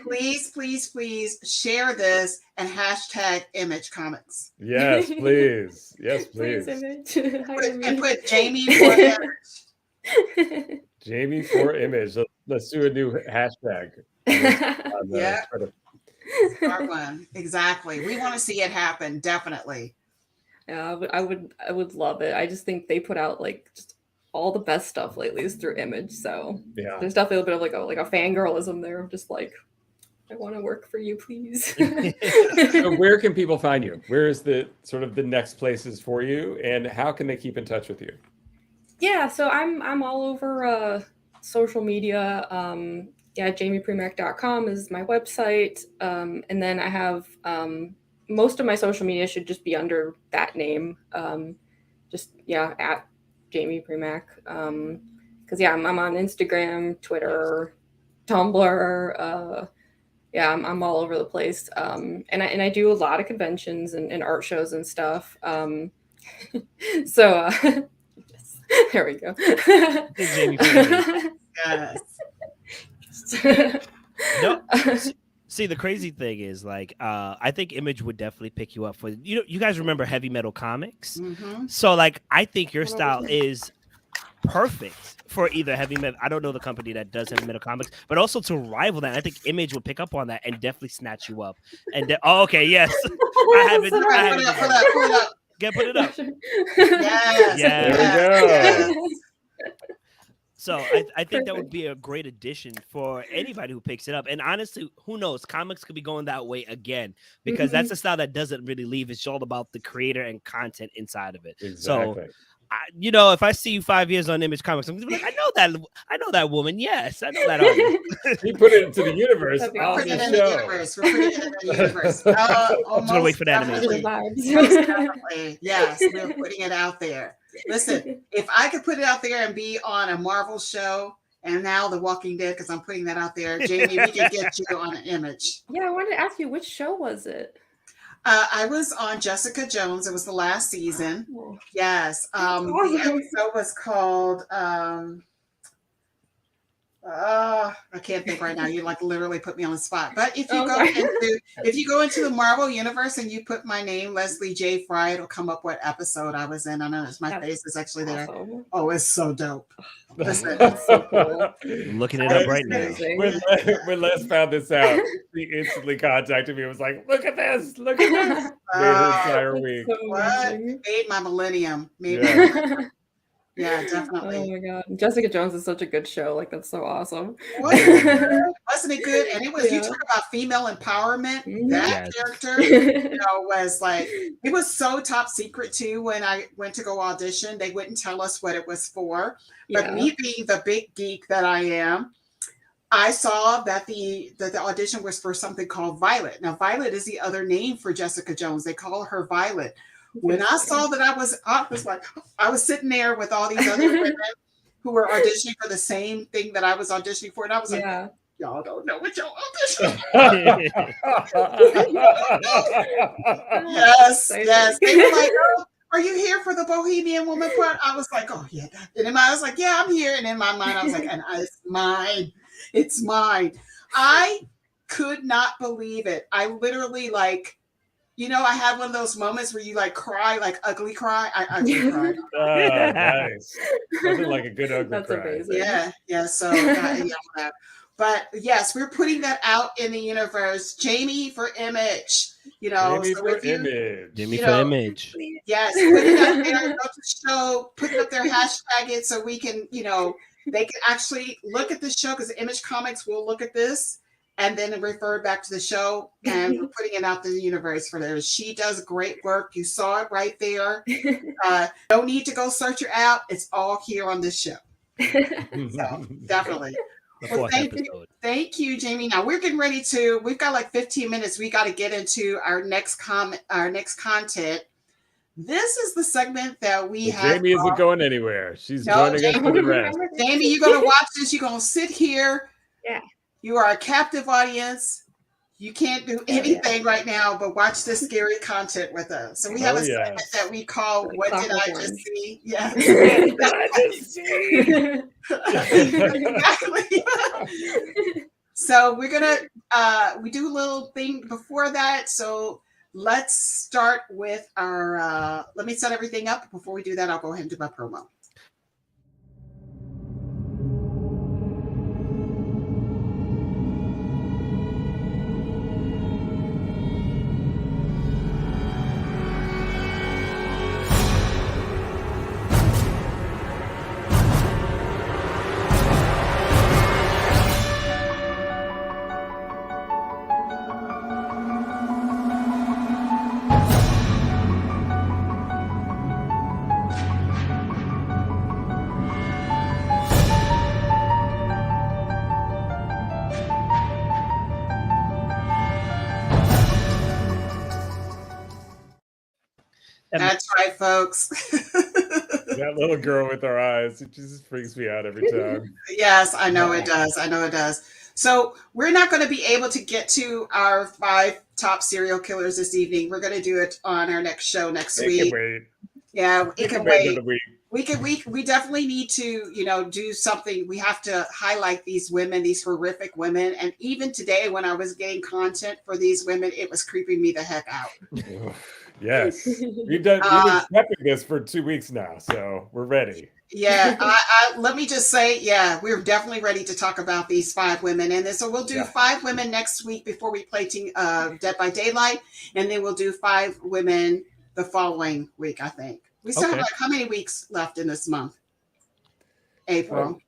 please, please, please share this and hashtag Image Comics. Yes, please. Yes, please. Image. And put Jamie for Image. Jamie for image. Let's do a new hashtag. Yeah. Twitter. Smart one. Exactly. We want to see it happen. Definitely. Yeah, I would love it. I just think they put out like just all the best stuff lately is through Image. So Yeah. there's definitely a bit of like a fangirlism there. I'm just like, I want to work for you, please. So where can people find you? Where is the sort of the next places for you, and how can they keep in touch with you? Yeah, so I'm all over social media. JamiePrimack.com is my website. And then I have most of my social media should just be under that name. At Jamie Primack. Because I'm on Instagram, Twitter, Tumblr. I'm all over the place. And I do a lot of conventions and art shows and stuff. So there we go. Jamie Yes. No. See, the crazy thing is, like, I think Image would definitely pick you up for, you guys remember Heavy Metal Comics? Mm-hmm. So, like, I think your style is perfect for either Heavy Metal. I don't know the company that does Heavy Metal Comics, but also to rival that, I think Image would pick up on that and definitely snatch you up. And okay, yes, I haven't. Put it up. Put it up. Yes. There we go. So I think that would be a great addition for anybody who picks it up. And honestly, who knows? Comics could be going that way again, because that's a style that doesn't really leave. It's all about the creator and content inside of it. Exactly. So, if I see you 5 years on Image Comics, I'm gonna be like, I know that woman. Yes, I know that artist. You put it into the universe. We're putting it in the universe. We're putting it in the universe. I'm gonna wait for that definitely. animation. Yes, we're putting it out there. Listen, if I could put it out there and be on a Marvel show, and now The Walking Dead, because I'm putting that out there, Jamie, we could get you on an Image. Yeah, I wanted to ask you, which show was it? I was on Jessica Jones. It was the last season. Oh. Yes. Awesome. The episode was called I can't think right now. You like literally put me on the spot. But if you go into the Marvel universe and you put my name, Leslie J. Fry, it'll come up what episode I was in. I know my face is actually there. Awesome. Oh, it's so dope. Listen. So cool. I'm looking it up right now. When Les found this out, he instantly contacted me and was like, look at this. Look at this. Made her entire week. So What? Made my millennium. Yeah, definitely. Oh my god, Jessica Jones is such a good show. Like, that's so awesome. Wasn't it good? And it was, you talk about female empowerment. That character, was like, it was so top secret too. When I went to go audition, they wouldn't tell us what it was for. But me being the big geek that I am, I saw that the audition was for something called Violet. Now, Violet is the other name for Jessica Jones. They call her Violet. When I saw that I was sitting there with all these other women who were auditioning for the same thing that I was auditioning for, and I was like, y'all don't know what y'all auditioning for. Yes. They were like, oh, are you here for the Bohemian Woman part? I was like, oh yeah. And in my, I was like, yeah, I'm here. And in my mind, I was like, it's mine. It's mine. I could not believe it. I literally I had one of those moments where you cry, ugly cry. I ugly cried. Oh, nice. Something like a good ugly That's cry. amazing. Yeah. So, whatever. But yes, we're putting that out in the universe. Jamie for Image. Jamie for Image. Jamie for Image. Yes, put it out there. Go to the show. Put it up there. Hashtag it so we can, they can actually look at the show, because Image Comics will look at this and then refer back to the show, and we're putting it out to the universe for her. She does great work. You saw it right there. No need to go search her out. It's all here on this show. So definitely. Well, thank you, Jamie. Now we're getting ready we've got 15 minutes. We got to get into our next content. This is the segment that we have. Jamie isn't going anywhere. She's joining us for the rest. Jamie, you're going to watch this. You're going to sit here. Yeah. You are a captive audience. You can't do anything right now but watch this scary content with us. So we have a segment that we call "What Did I Just See?" Yes. What did I just see? Exactly. So we're gonna we do a little thing before that. So let's start with our. Let me set everything up. Before we do that, I'll go ahead and do my promo. That's right, folks. That little girl with her eyes, it just freaks me out every time. Yes, I know it does. I know it does. So we're not going to be able to get to our 5 top serial killers this evening. We're going to do it on our next show next It week. can wait. Yeah, it can wait wait. for the week. We definitely need to, do something. We have to highlight these women, these horrific women. And even today, when I was getting content for these women, it was creeping me the heck out. Yes, we've been prepping this for 2 weeks now, so we're ready. Yeah, let me just say, we're definitely ready to talk about these 5 women. And then, so we'll do 5 women next week before we play Dead by Daylight. And then we'll do 5 women the following week, I think. We still have how many weeks left in this month? April.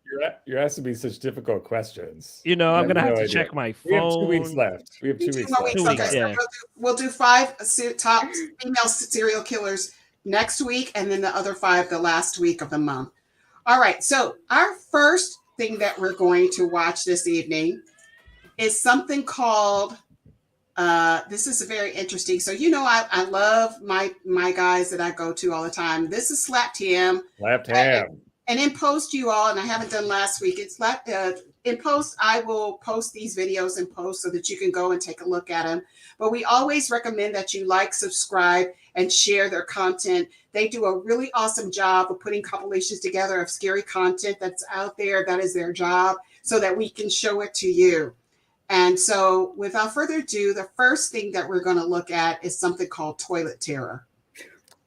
You're asking me such difficult questions. I'm going to have to check my phone. We have 2 weeks left. We have 2 weeks left. 2 weeks, So we'll do 5 top female serial killers next week, and then the other 5 the last week of the month. All right. So our first thing that we're going to watch this evening is something called this is very interesting. So, I love my guys that I go to all the time. This is Slapped Ham. And in post, you all, and I haven't done last week, it's in post, I will post these videos in post so that you can go and take a look at them. But we always recommend that you like, subscribe, and share their content. They do a really awesome job of putting compilations together of scary content that's out there. That is their job, so that we can show it to you. And so without further ado, the first thing that we're going to look at is something called Toilet Terror.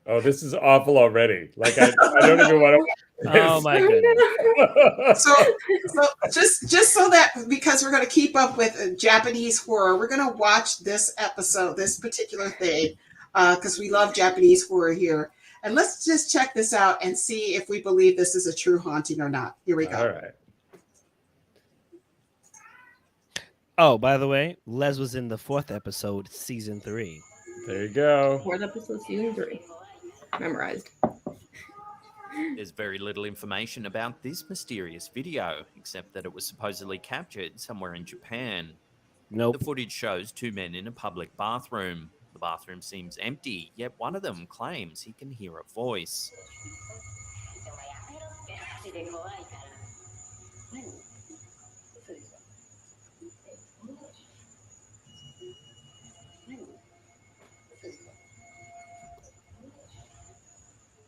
Oh, this is awful already. Like, I don't even want to. Oh my goodness. So just so that, because we're going to keep up with Japanese horror, we're going to watch this episode, this particular thing, because we love Japanese horror here. And let's just check this out and see if we believe this is a true haunting or not. Here we go. All right. Oh, by the way, Les was in the 4th episode, season 3. There you go. 4th episode, season 3. Memorized. There's very little information about this mysterious video, except that it was supposedly captured somewhere in Japan. Nope. The footage shows 2 men in a public bathroom. The bathroom seems empty, yet one of them claims he can hear a voice.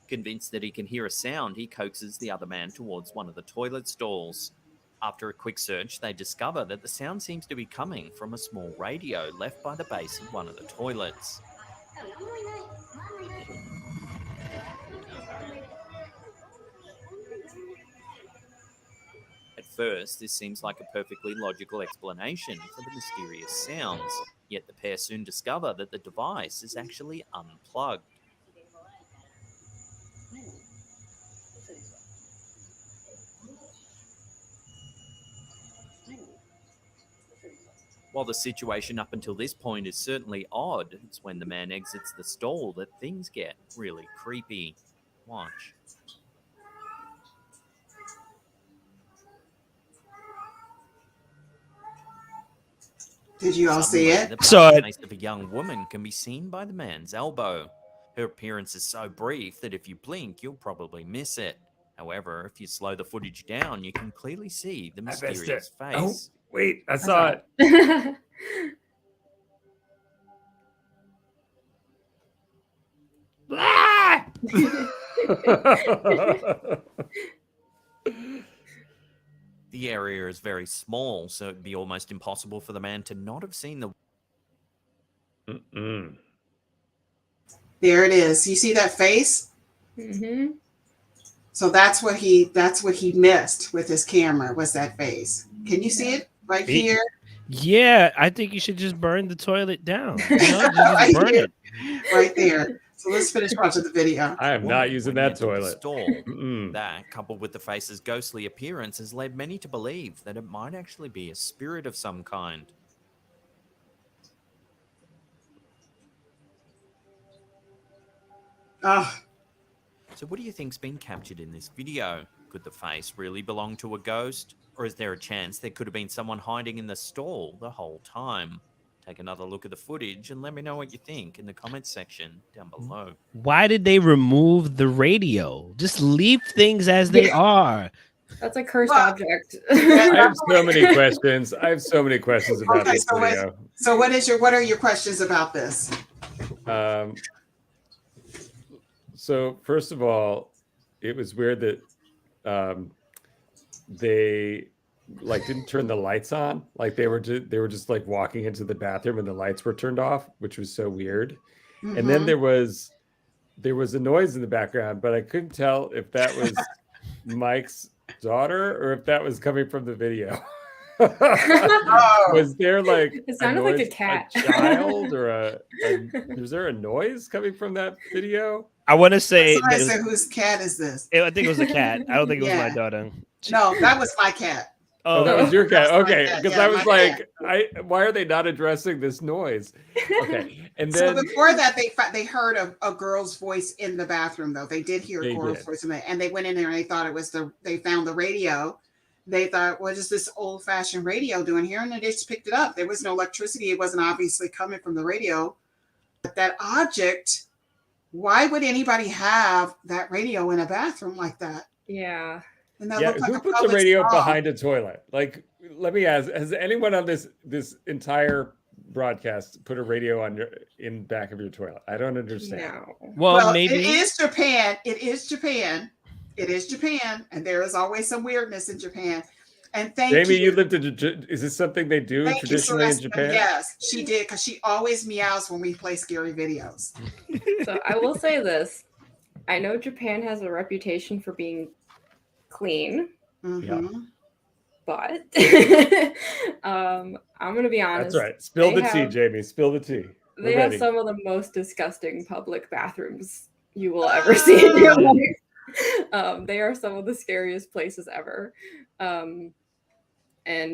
Convinced that he can hear a sound, he coaxes the other man towards one of the toilet stalls. After a quick search, they discover that the sound seems to be coming from a small radio left by the base of one of the toilets. At first, this seems like a perfectly logical explanation for the mysterious sounds, yet the pair soon discover that the device is actually unplugged. While the situation up until this point is certainly odd, it's when the man exits the stall that things get really creepy. Watch. Did you all see it? The face of a young woman can be seen by the man's elbow. Her appearance is so brief that if you blink, you'll probably miss it. However, if you slow the footage down, you can clearly see the mysterious face. Oh, wait, I saw it. Ah! The area is very small, so it'd be almost impossible for the man to not have seen the... There it is. You see that face? Mm-hmm. So that's what he missed with his camera, was that face. Can you see it right here? Yeah, I think you should just burn the toilet down. Just Right burn here. it. Right there. So let's finish watching the video. I am not using that toilet. That, coupled with the face's ghostly appearance, has led many to believe that it might actually be a spirit of some kind. So what do you think's been captured in this video? Could the face really belong to a ghost? Or is there a chance there could have been someone hiding in the stall the whole time? Take another look at the footage and let me know what you think in the comments section down below. Why did they remove the radio? Just leave things as they are. That's a cursed Well, object. I have so many questions. I have so many questions about Okay, this video. So what are your questions about this? So first of all, it was weird that they like didn't turn the lights on. Like they were just like walking into the bathroom and the lights were turned off, which was so weird. Mm-hmm. And then there was a noise in the background, but I couldn't tell if that was Mike's daughter or if that was coming from the video. Was there like It sounded like a cat. a child, or was there a noise coming from that video? I want to say, Somebody said, whose cat is this? I think it was a cat. I don't think it was my Yeah. daughter. No, that was my cat. Oh, that was your cat. That was my Okay, cat. because Yeah, I was my like, why are they not addressing this noise? Okay, and then So before that, they heard a girl's voice in the bathroom. Though they did hear a They girl's did. voice in there, and they went in there and they thought it was they found the radio. They thought, what is this old-fashioned radio doing here? And they just picked it up. There was no electricity. It wasn't obviously coming from the radio. But that object, why would anybody have that radio in a bathroom like that? Yeah. And that yeah, looked like who a put the public radio stall. behind a toilet? Like, let me ask: has anyone on this entire broadcast put a radio in back of your toilet? I don't understand. No. Well, It maybe. is Japan. It is Japan. It is Japan, and there is always some weirdness in Japan. And thank Jamie, you. you lived in. Is this something they do Thank you, traditionally in Celeste. Japan? Yes, she did, because she always meows when we play scary videos. So I will say this. I know Japan has a reputation for being clean, Mhm. but I'm gonna be honest. That's right. Spill They the tea, have- Jamie. Spill the tea. We're They have ready. some of the most disgusting public bathrooms you will ever see in your life. They are some of the scariest places ever. And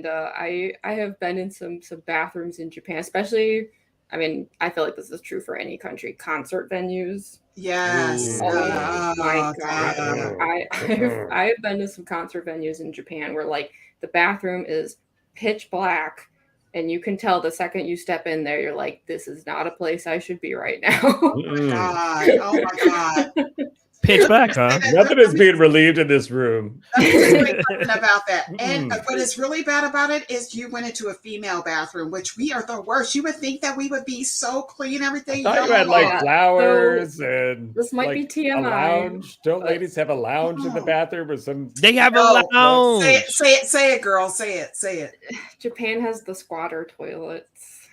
I have been in some bathrooms in Japan, especially. I mean, I feel like this is true for any country. Concert venues. Yes. Ooh. Oh my god! God. I've been to some concert venues in Japan where like the bathroom is pitch black, and you can tell the second you step in there, you're like, this is not a place I should be right now. Mm-mm. Oh my God. Pitch black, huh? Nothing is being relieved in this room. Let me just say something about that. And Mm. what is really bad about it is you went into a female bathroom, which we are the worst. You would think that we would be so clean, everything. I thought you had like Yeah. flowers and This might be like, TMI, a lounge. Don't but- ladies have a lounge in the No. bathroom or some? They have No. a lounge. Say it, girl. Say it. Japan has the squatter toilets,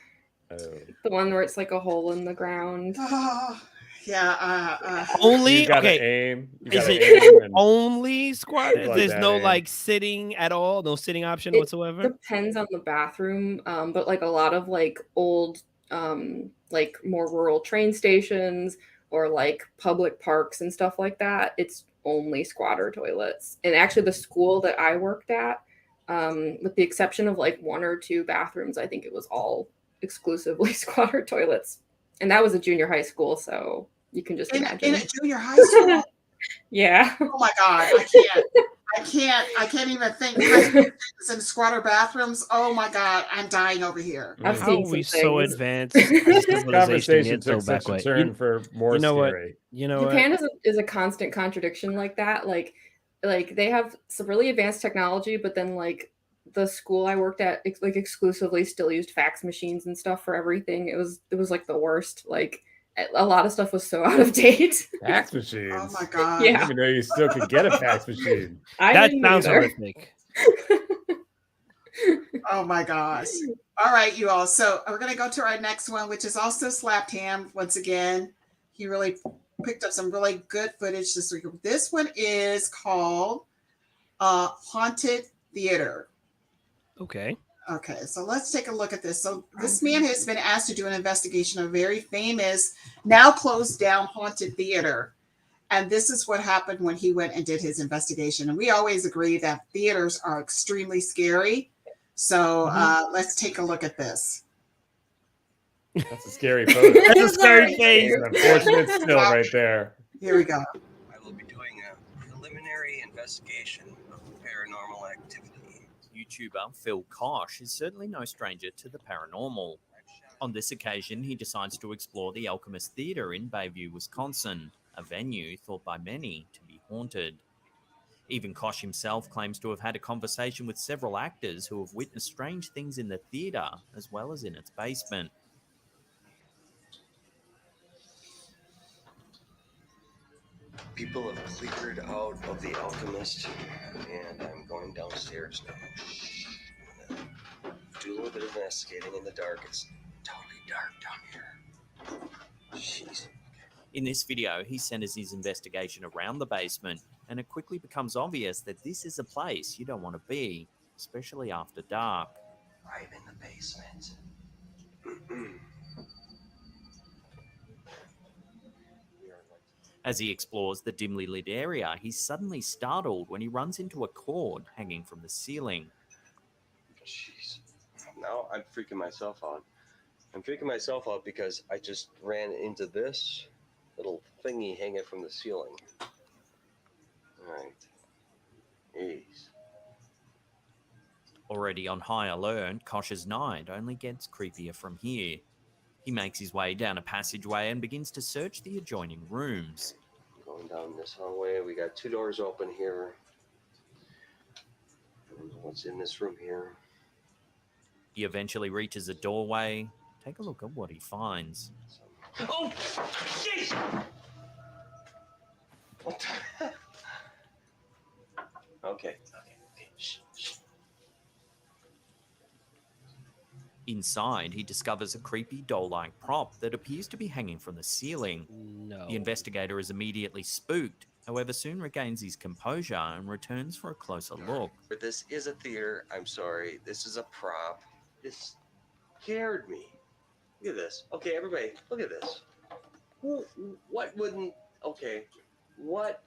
Oh. the one where it's like a hole in the ground. Oh, yeah. Only You gotta okay. aim. You Is gotta it aim and- only squat? Like There's that, no eh? like sitting at all. No sitting option It whatsoever. Depends on the bathroom, but like a lot of like old, like more rural train stations or like public parks and stuff like that, it's only squatter toilets. And actually, the school that I worked at, with the exception of like one or two bathrooms, I think it was all exclusively squatter toilets. And that was a junior high school, so you can just In imagine. a junior high school. Yeah. Oh my God, I can't even think. High school students in squatter bathrooms. Oh my God, I'm dying over here. I've Mm. How seen are we some so things. advanced? This Civilization conversation yet so took such a backward. turn for more you know what? scary. You know Japan what? is a constant contradiction like that. Like they have some really advanced technology, but then like the school I worked at like exclusively still used fax machines and stuff for everything. It was like the worst. Like a lot of stuff was so out of date. Fax machines. Oh my God. I Yeah. didn't even know you still could get a fax machine. I That didn't sounds either. horrific. Oh my gosh. All right, you all. So we're going to go to our next one, which is also Slapped Ham. Once again, he really picked up some really good footage this week. This one is called Haunted Theater. Okay. Okay, so let's take a look at this. So this man has been asked to do an investigation of a very famous, now closed down haunted theater. And this is what happened when he went and did his investigation. And we always agree that theaters are extremely scary. So let's take a look at this. That's a scary photo. That's a scary face. It's an unfortunate still right there. Here we go. I will be doing a preliminary investigation of paranormal activity. YouTuber Phil Kosh is certainly no stranger to the paranormal. On this occasion, he decides to explore the Alchemist Theater in Bayview, Wisconsin, a venue thought by many to be haunted. Even Kosh himself claims to have had a conversation with several actors who have witnessed strange things in the theater as well as in its basement. People have cleared out of the Alchemist, and I'm going downstairs now. Do a little bit of investigating in the dark. It's totally dark down here. Jeez. In this video, he centers his investigation around the basement, and it quickly becomes obvious that this is a place you don't want to be, especially after dark. I'm in the basement. As he explores the dimly lit area, he's suddenly startled when he runs into a cord hanging from the ceiling. Jeez. Now I'm freaking myself out. I'm freaking myself out because I just ran into this little thingy hanging from the ceiling. Alright. Jeez. Already on high alert, Kosh's night only gets creepier from here. He makes his way down a passageway and begins to search the adjoining rooms. Going down this hallway, we got 2 doors open here. What's in this room here? He eventually reaches a doorway. Take a look at what he finds. Oh! Jeez! What the... Okay. Shh. Inside, he discovers a creepy doll-like prop that appears to be hanging from the ceiling. No. The investigator is immediately spooked, however soon regains his composure and returns for a closer look. But this is a theater. I'm sorry. This is a prop. This scared me. Look at this. Okay, everybody, look at this. What wouldn't... Okay. What...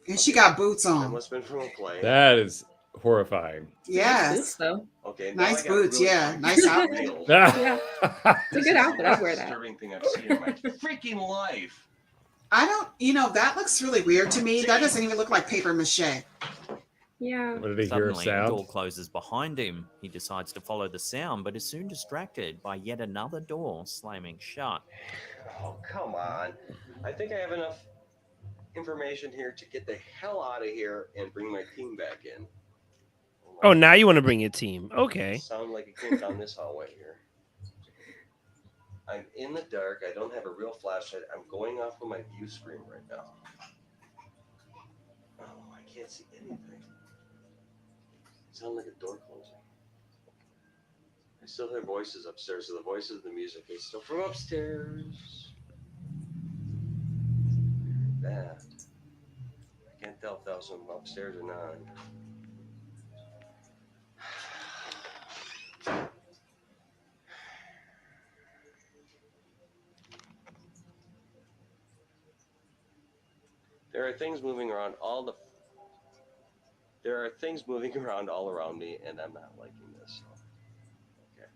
And she got boots That on. must have been from a play. That is horrifying. Yes. Boots, though. Okay. now Nice I got boots, really yeah. Nice outfit. real. Yeah. It's a good outfit. I'd wear that. Disturbing thing I've seen in my freaking life. I don't, that looks really weird to me. That doesn't even look like paper mache. Yeah. What did he hear? A Suddenly, a door sound? closes behind him. He decides to follow the sound, but is soon distracted by yet another door slamming shut. Oh, come on. I think I have enough information here to get the hell out of here and bring my team back in. Oh, now you want to bring your team? Okay. Sound like it came down this hallway here. I'm in the dark. I don't have a real flashlight. I'm going off of my view screen right now. Oh, I can't see anything. Sound like a door closing. I still hear voices upstairs, so the voices of the music is still from upstairs. That. I can't tell if that was from upstairs or not. There are things moving around all around me, and I'm not liking this. Okay.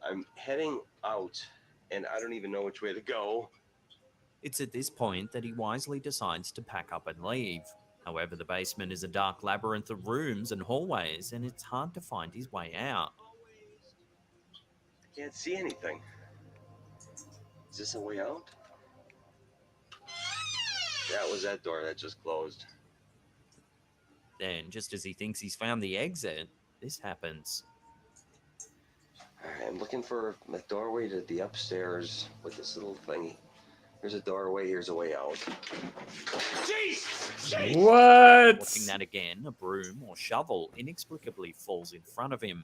I'm heading out, and I don't even know which way to go. It's at this point that he wisely decides to pack up and leave. However, the basement is a dark labyrinth of rooms and hallways, and it's hard to find his way out. I can't see anything. Is this a way out? That was that door that just closed. Then, just as he thinks he's found the exit, this happens. Alright, I'm looking for a doorway to the upstairs with this little thingy. Here's a doorway, here's a way out. Jeez! What? Watching that again, a broom or shovel inexplicably falls in front of him.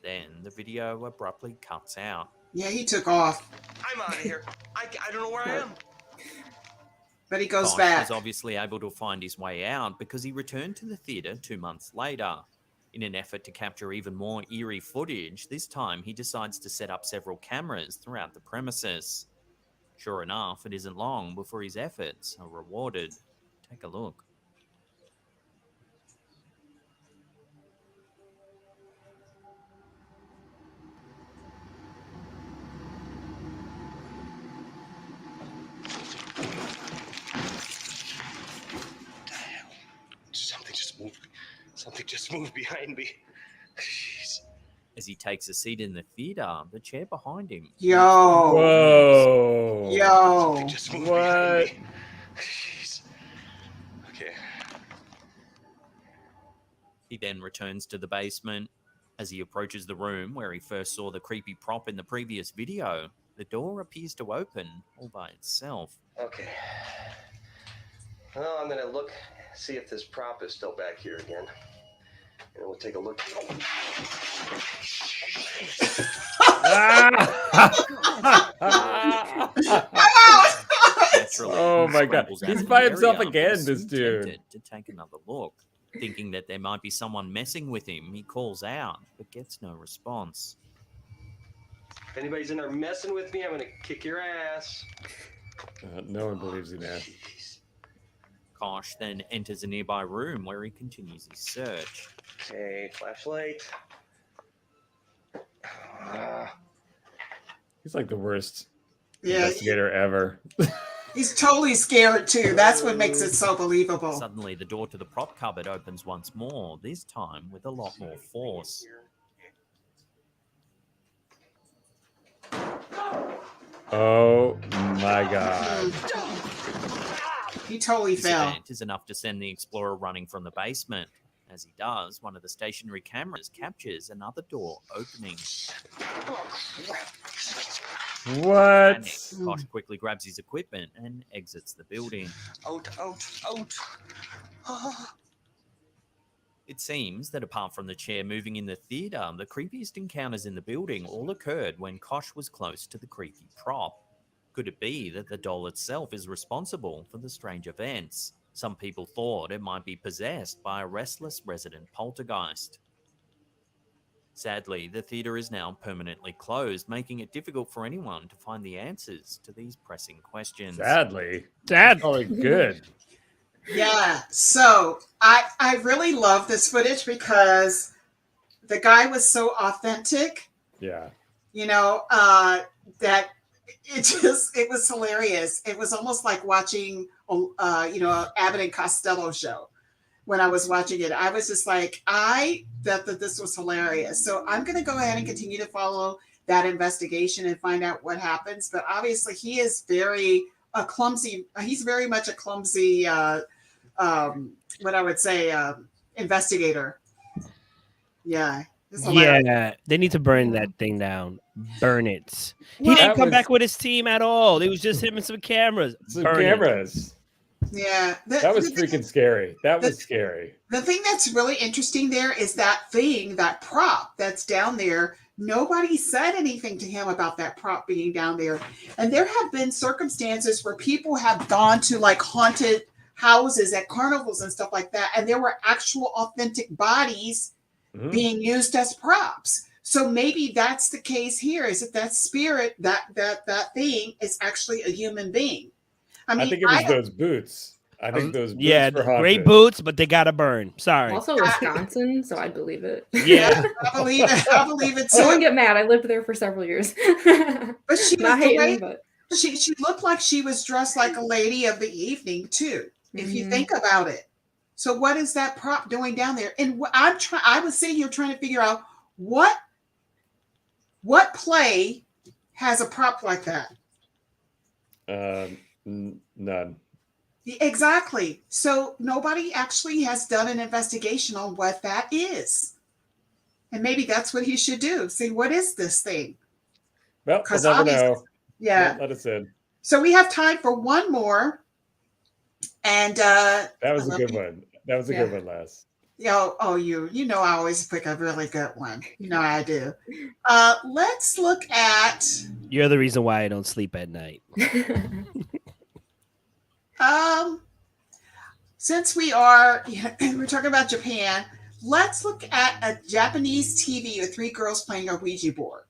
Then the video abruptly cuts out. Yeah, he took off, I'm out of here. I don't know where I am. but he goes Kosh back. is obviously able to find his way out because he returned to the theater 2 months later. In an effort to capture even more eerie footage, this time he decides to set up several cameras throughout the premises. Sure enough, it isn't long before his efforts are rewarded. Take a look. Something just moved. Something move behind me. Jeez. As he takes a seat in the theater, the chair behind him. Yo. Whoa. Yo. Something just moved What? behind me. Jeez. Okay. He then returns to the basement. As he approaches the room where he first saw the creepy prop in the previous video, the door appears to open all by itself. Okay. Well, I'm gonna look, see if this prop is still back here again. And we'll take a look. Naturally, Oh he my God. scrambles out He's of by the himself area, again, but this soon dude. tempted to take another look. Thinking that there might be someone messing with him, he calls out, but gets no response. If anybody's in there messing with me, I'm gonna kick your ass. No one believes you now. Jeez. Kosh then enters a nearby room where he continues his search. Okay, flashlight. He's like the worst Yeah, investigator ever. he's totally scared too. That's what makes it so believable. Suddenly, the door to the prop cupboard opens once more, this time with a lot more force. Oh my God. He totally This fell. event is enough to send the explorer running from the basement. As he does, one of the stationary cameras captures another door opening. What? Panic, Kosh quickly grabs his equipment and exits the building. Out. It seems that apart from the chair moving in the theater, the creepiest encounters in the building all occurred when Kosh was close to the creepy prop. Could it be that the doll itself is responsible for the strange events? Some people thought it might be possessed by a restless resident poltergeist. Sadly, the theater is now permanently closed, making it difficult for anyone to find the answers to these pressing questions. Sadly. Dad. Probably good. Yeah. So I really love this footage because the guy was so authentic, Yeah. you know, that it was hilarious. It was almost like watching, Abbott and Costello show. When I was watching it, I was just like, I thought that this was hilarious. So I'm going to go ahead and continue to follow that investigation and find out what happens. But obviously, he is very clumsy. He's very much a clumsy, what I would say, investigator. Yeah. it's hilarious. Yeah, they need to burn that thing down. Burn it. He Well, didn't that come was- back with his team at all. It was just him and some cameras. Some Burn it. cameras. Yeah. That was freaking scary. That was scary. The thing that's really interesting there is that prop that's down there. Nobody said anything to him about that prop being down there. And there have been circumstances where people have gone to like haunted houses at carnivals and stuff like that. And there were actual authentic bodies Mhm. being used as props. So maybe that's the case here, is that spirit, that thing is actually a human being. I mean, I think it was those boots. I think those boots Yeah, were great haunted. boots, but they gotta burn. Sorry. Also Wisconsin, so I'd believe it. Yeah. I believe it. I believe it Don't too. get mad. I lived there for several years. But she Not was the hating, way, but she looked like she was dressed like a lady of the evening too, if you Mhm. think about it. So what is that prop doing down there? And I was sitting here trying to figure out what play has a prop like that. None. Exactly. So nobody actually has done an investigation on what that is. And maybe that's what he should do. See, what is this thing? Well, we'll 'Cause never obviously- know. Yeah. Don't let us in. So we have time for one more. And That was a good one. That was a good one, Les. you know I always pick a really good one. You know I do. Let's look at You're the reason why I don't sleep at night. since we're talking about Japan, let's look at a Japanese TV with 3 girls playing a Ouija board.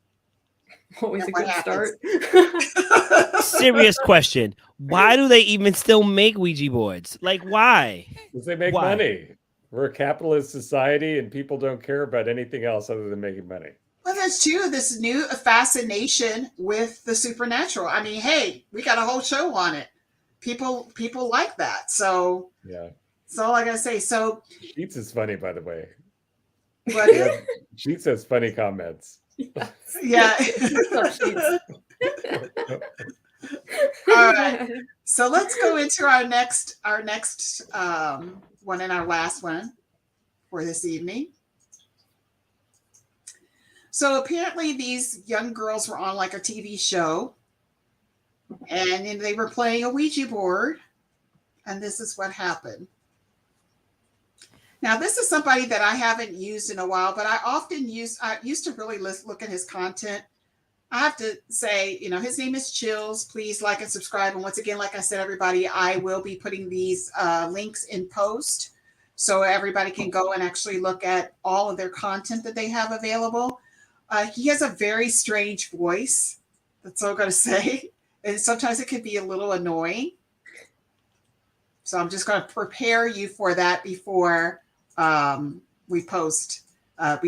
always a What good happens? start. Serious question. Why do they even still make Ouija boards? Like, why? Because they make Why? money. We're a capitalist society and people don't care about anything else other than making money. Well, that's true. This new fascination with the supernatural. I mean, hey, we got a whole show on it. People like that. So Yeah. that's all I gotta say. So Pizza's funny, by the way. What is? She says funny comments. Yeah. What's up, Sheets? All right. So let's go into our next one and our last one for this evening. So apparently these young girls were on like a TV show, and then they were playing a Ouija board, and this is what happened. Now, this is somebody that I haven't used in a while, but I used to really look at his content. I have to say, his name is Chills. Please like and subscribe. And once again, like I said, everybody, I will be putting these links in post so everybody can go and actually look at all of their content that they have available. He has a very strange voice. That's all I'm going to say. And sometimes it can be a little annoying. So I'm just going to prepare you for that before we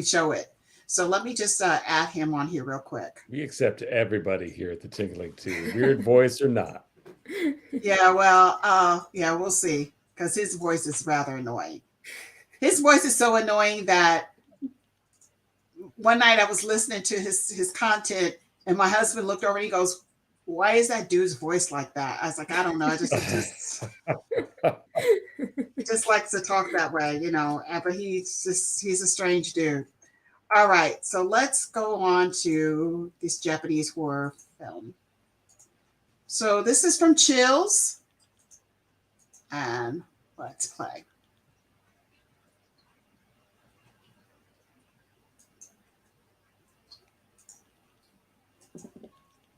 show it. So let me just add him on here real quick. We accept everybody here at the Tingling Tea, weird voice or not. Yeah, well, we'll see, because his voice is rather annoying. His voice is so annoying that one night I was listening to his content, and my husband looked over and he goes, "Why is that dude's voice like that?" I was like, "I don't know. He just likes to talk that way, but he's a strange dude." All right, so let's go on to this Japanese horror film. So this is from Chills, and let's play.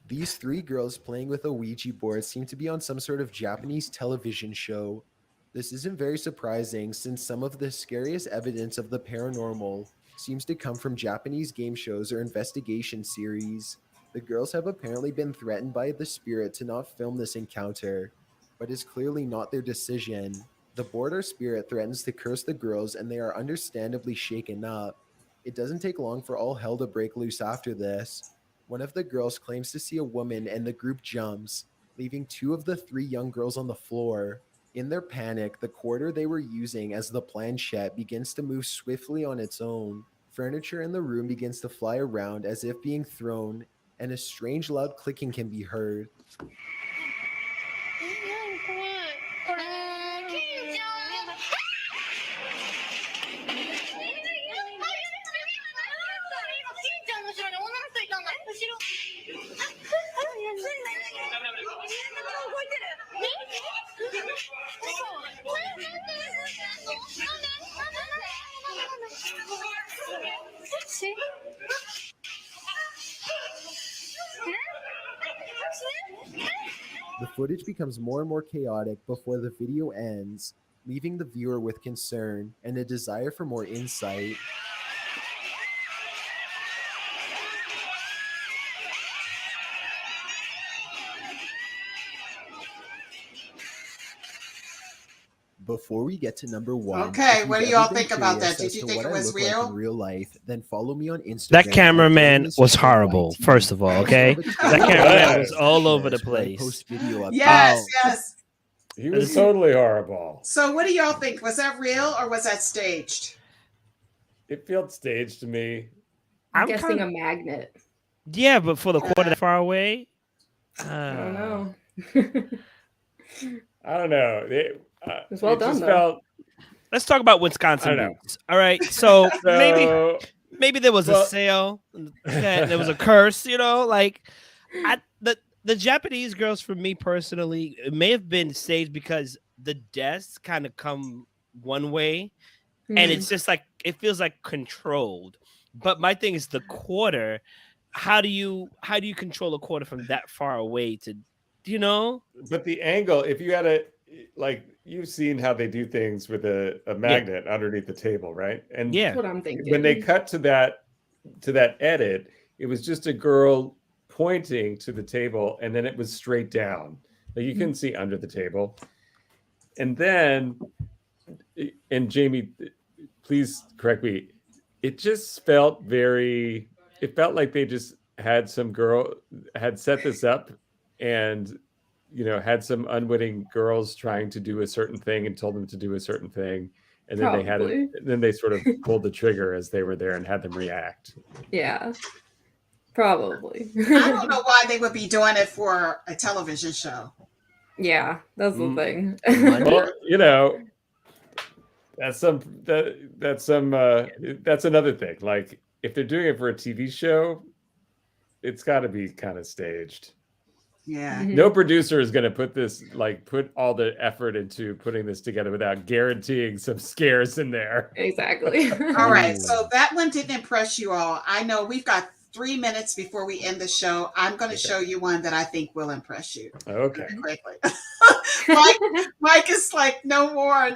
These three girls playing with a Ouija board seem to be on some sort of Japanese television show. This isn't very surprising since some of the scariest evidence of the paranormal seems to come from Japanese game shows or investigation series. The girls have apparently been threatened by the spirit to not film this encounter, but it's clearly not their decision. The board or spirit threatens to curse the girls and they are understandably shaken up. It doesn't take long for all hell to break loose after this. One of the girls claims to see a woman and the group jumps, leaving two of the three young girls on the floor. In their panic, the quarter they were using as the planchette begins to move swiftly on its own. Furniture in the room begins to fly around as if being thrown, and a strange loud clicking can be heard. The footage becomes more and more chaotic before the video ends, leaving the viewer with concern and a desire for more insight. Before we get to number one, okay, if what do you've y'all ever been think about that? curious Did as you to think what it I was look like real? in real life, then follow me on Instagram. That at cameraman was TINGLING horrible, TEA'S first of all, okay? That cameraman was all over the where I place. post video updates. Yes, yes. He was totally horrible. So what do y'all think? Was that real or was that staged? It felt staged to me. I'm guessing a magnet. Yeah, but for the quarter that far away, I don't know. I don't know. It was well done, just though. felt. let's talk about Wisconsin I don't know. boots. All right, so So, maybe there was a sale, and there was a curse. The Japanese girls, for me personally, it may have been staged because the desks kind of come one way, and it's just like it feels like controlled. But my thing is the quarter. How do you control a quarter from that far away to, But the angle, if you had you've seen how they do things with a magnet underneath the table, right? And yeah, That's what I'm thinking. when they cut to that edit, it was just a girl pointing to the table, and then it was straight down. Like you couldn't see under the table. And then, and Jamie, please correct me. It just felt it felt like they just had some girl had set this up and, had some unwitting girls trying to do a certain thing and told them to do a certain thing. and then Probably. then they sort of pulled the trigger as they were there and had them react. Yeah. Probably. I don't know why they would be doing it for a television show. Yeah, that's the thing. Well, you know, that's another thing. Like, if they're doing it for a TV show, it's got to be kind of staged. Yeah. No producer is going to put all the effort into putting this together without guaranteeing some scares in there. Exactly. All right. So that one didn't impress you all. I know we've got 3 minutes before we end the show. I'm going to show you one that I think will impress you. Okay. Quickly. Mike is like, no more.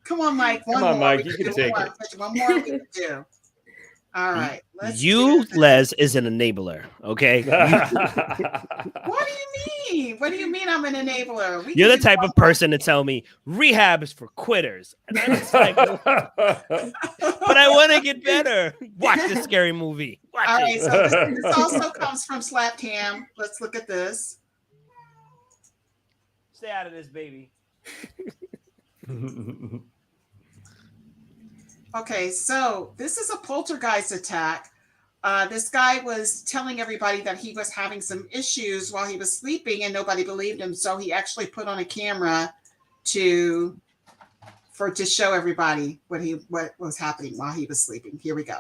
Come on, Mike. Come on, Mike. You can take it. One more we can do. All right. Les is an enabler, okay? What do you mean? What do you mean I'm an enabler? You're the type of person to tell me rehab is for quitters. And then it's like, but I want to get better. Watch this scary movie. Watch All it. right. So this also comes from Slapped Ham. Let's look at this. Stay out of this, baby. Okay, so this is a poltergeist attack. This guy was telling everybody that he was having some issues while he was sleeping, and nobody believed him. So he actually put on a camera to show everybody what was happening while he was sleeping. Here we go.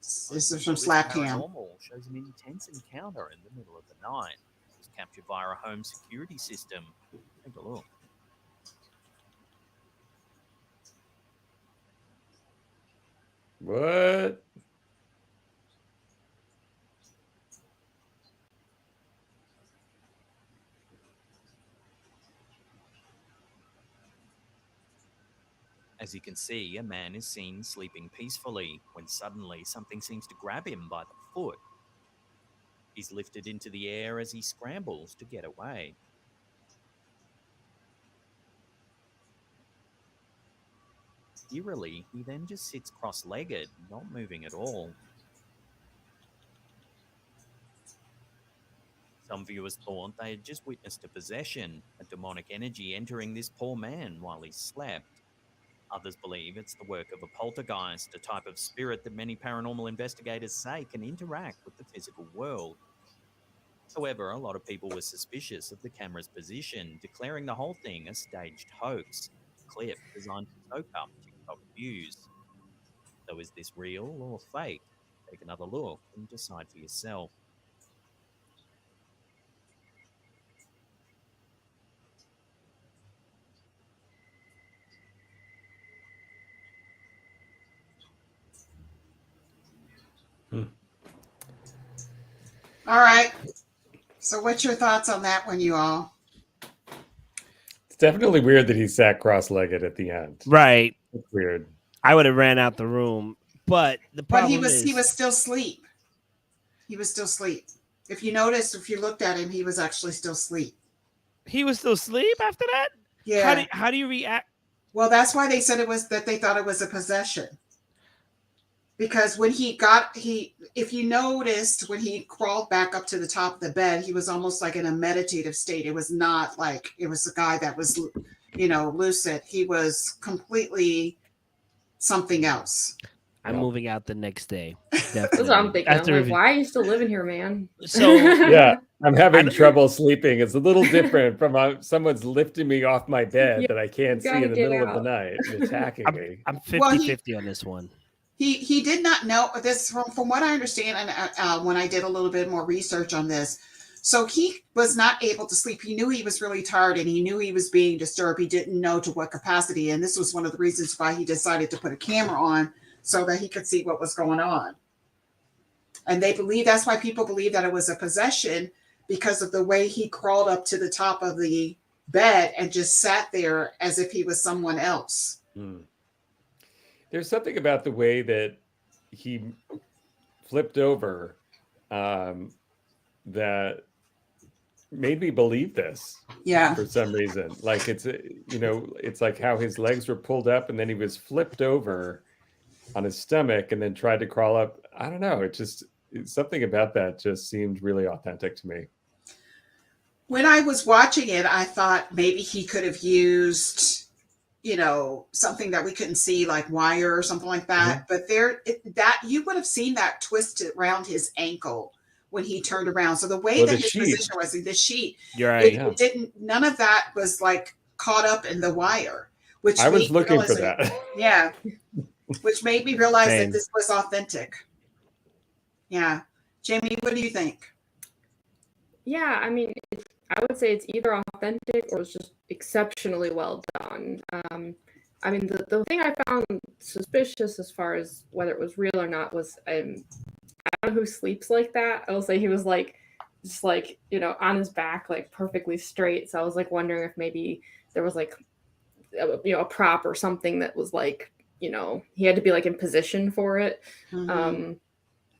This is from Slap Cam. Shows an intense encounter in the middle of the night. It was captured via a home security system. Take a look. What? As you can see, a man is seen sleeping peacefully when suddenly something seems to grab him by the foot. He's lifted into the air as he scrambles to get away. Eerily, he then just sits cross-legged, not moving at all. Some viewers thought they had just witnessed a possession, a demonic energy entering this poor man while he slept. Others believe it's the work of a poltergeist, a type of spirit that many paranormal investigators say can interact with the physical world. However, a lot of people were suspicious of the camera's position, declaring the whole thing a staged hoax, a clip designed to soak up TikTok views. So is this real or fake? Take another look and decide for yourself. All right. So what's your thoughts on that one, you all? It's definitely weird that he sat cross-legged at the end. Right. It's weird. I would have ran out the room, but the problem he was is still asleep. He was still asleep. If you noticed, if you looked at him, he was actually still asleep. He was still asleep after that? Yeah. How do you react? Well, that's why they said they thought it was a possession. Because when if you noticed, when he crawled back up to the top of the bed, he was almost like in a meditative state. It was not like it was a guy that was, lucid. He was completely something else. I'm moving out the next day. That's what I'm thinking. I'm like, why are you still living here, man? So yeah, I'm having trouble sleeping. It's a little different from someone's lifting me off my bed that I can't see in the middle of the night and attacking me. I'm 50-50 on this one. He did not know this from what I understand, and when I did a little bit more research on this. So he was not able to sleep. He knew he was really tired, and he knew he was being disturbed. He didn't know to what capacity, and this was one of the reasons why he decided to put a camera on so that he could see what was going on. And that's why people believe that it was a possession, because of the way he crawled up to the top of the bed and just sat there as if he was someone else. There's something about the way that he flipped over that made me believe this. Yeah. For some reason, like it's like how his legs were pulled up and then he was flipped over on his stomach and then tried to crawl up. I don't know. Something about that just seemed really authentic to me. When I was watching it, I thought maybe he could have used, something that we couldn't see, like wire or something like that. But that you would have seen that twisted around his ankle when he turned around. So the way that his position was in the sheet, You're right. it didn't. None of that was like caught up in the wire. Which I was looking for that. Yeah, which made me realize Same. that this was authentic. Yeah, Jamie, what do you think? Yeah, I mean, I would say it's either authentic or it's just exceptionally well done. I mean, the thing I found suspicious as far as whether it was real or not was I don't know who sleeps like that. I will say he was like just like on his back, like perfectly straight. So I was like wondering if maybe there was like a prop or something that was like he had to be like in position for it.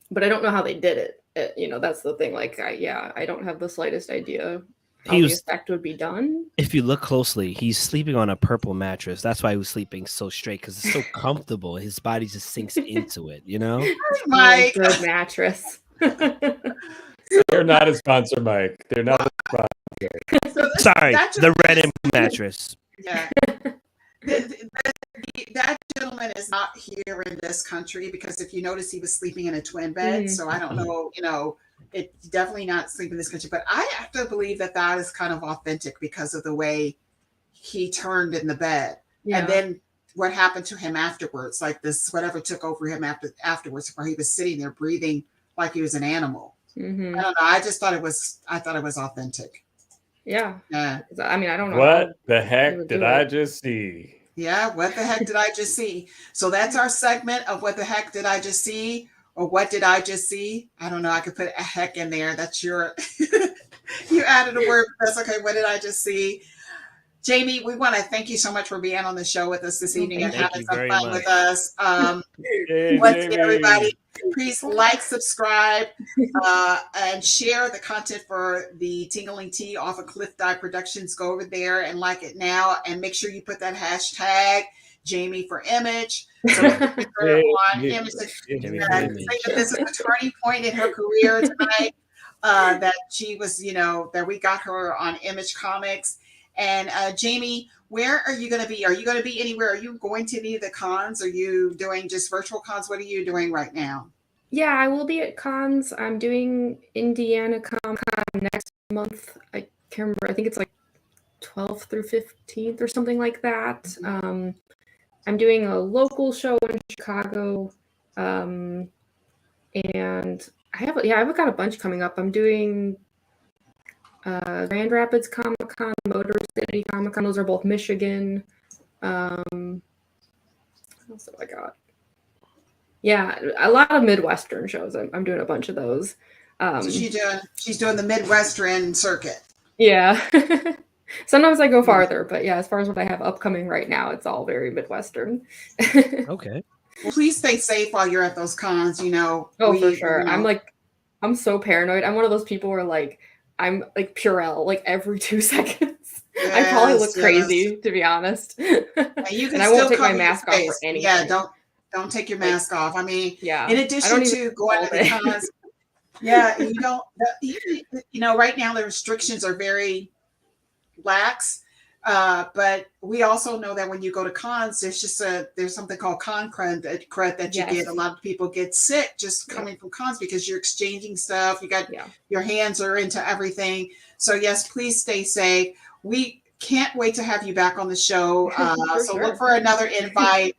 But I don't know how they did it. That's the thing. Like, I don't have the slightest idea how the effect would be done. If you look closely, he's sleeping on a purple mattress. That's why he was sleeping so straight, because it's so comfortable. His body just sinks into it, Mike. Good mattress. They're not a sponsor, Mike. They're not a sponsor. So Sorry, the red and blue mattress. Yeah. That gentleman is not here in this country, because if you notice, he was sleeping in a twin bed. So I don't know, it's definitely not sleeping in this country. But I have to believe that is kind of authentic because of the way he turned in the bed. Yeah. And then what happened to him afterwards, like this, whatever took over him afterwards, where he was sitting there breathing like he was an animal. I don't know. I thought it was authentic. Yeah. Yeah. I mean, I don't know. What the heck did I just see? Yeah, what the heck did I just see? So that's our segment of what the heck did I just see, or what did I just see? I don't know. I could put a heck in there. That's your, you added a word. That's okay. What did I just see? Jamie, we want to thank you so much for being on the show with us this evening and having some fun with us. Once again, everybody, please like, subscribe, and share the content for the Tingling Tea off of Cliff Dive Productions. Go over there and like it now, and make sure you put that hashtag Jamie for Image. So we can put her on Image. Say that this is a turning point in her career tonight. That she was, that we got her on Image Comics. And Jamie, where are you going to be? Are you going to be anywhere? Are you going to any of the cons? Are you doing just virtual cons? What are you doing right now? Yeah, I will be at cons. I'm doing Indiana Comic Con next month. I can't remember. I think it's like 12th through 15th or something like that. I'm doing a local show in Chicago. And I've got a bunch coming up. I'm doing Grand Rapids Comic Con, Motor City Comic Con. Those are both Michigan. What else have I got? Yeah, a lot of Midwestern shows. I'm doing a bunch of those. So she's doing the Midwestern circuit. Yeah. Sometimes I go farther, but yeah, as far as what I have upcoming right now, it's all very Midwestern. Okay. Well, please stay safe while you're at those cons. Oh, for sure. I'm so paranoid. I'm one of those people where I'm like Purell, like every 2 seconds. Yes, I probably look crazy, to be honest. And I won't take my mask off for anything. Yeah, don't take your mask off. I mean, in addition to going to the cons, right now the restrictions are very lax. But we also know that when you go to cons, there's something called con crud that you get. A lot of people get sick just coming from cons because you're exchanging stuff. You got your hands are into everything. So yes, please stay safe. We can't wait to have you back on the show. Look for another invite.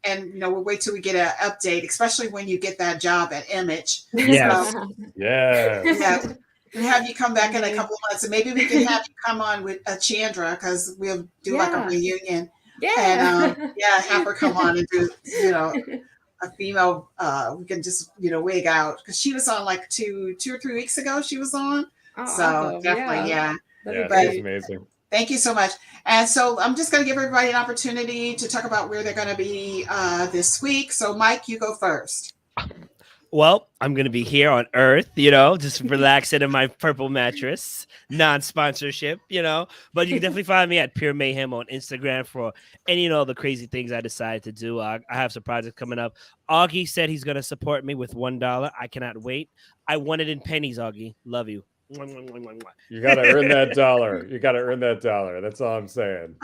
And we'll wait till we get an update, especially when you get that job at Image. Yes. Yeah. And have you come back in a couple of months, and maybe we can have you come on with Chandra, because we'll do like a reunion. And have her come on and do a female. We can just wig out, because she was on like 2 or 3 weeks ago. She was on, definitely That's amazing. Thank you so much. And so I'm just going to give everybody an opportunity to talk about where they're going to be this week. So Mike, you go first. Well, I'm going to be here on Earth, just relaxing in my purple mattress, non-sponsorship, but you can definitely find me at Pure Mayhem on Instagram for any and all the crazy things I decide to do. I have some projects coming up. Auggie said he's going to support me with $1. I cannot wait. I want it in pennies, Auggie. Love you. You got to earn that dollar. That's all I'm saying.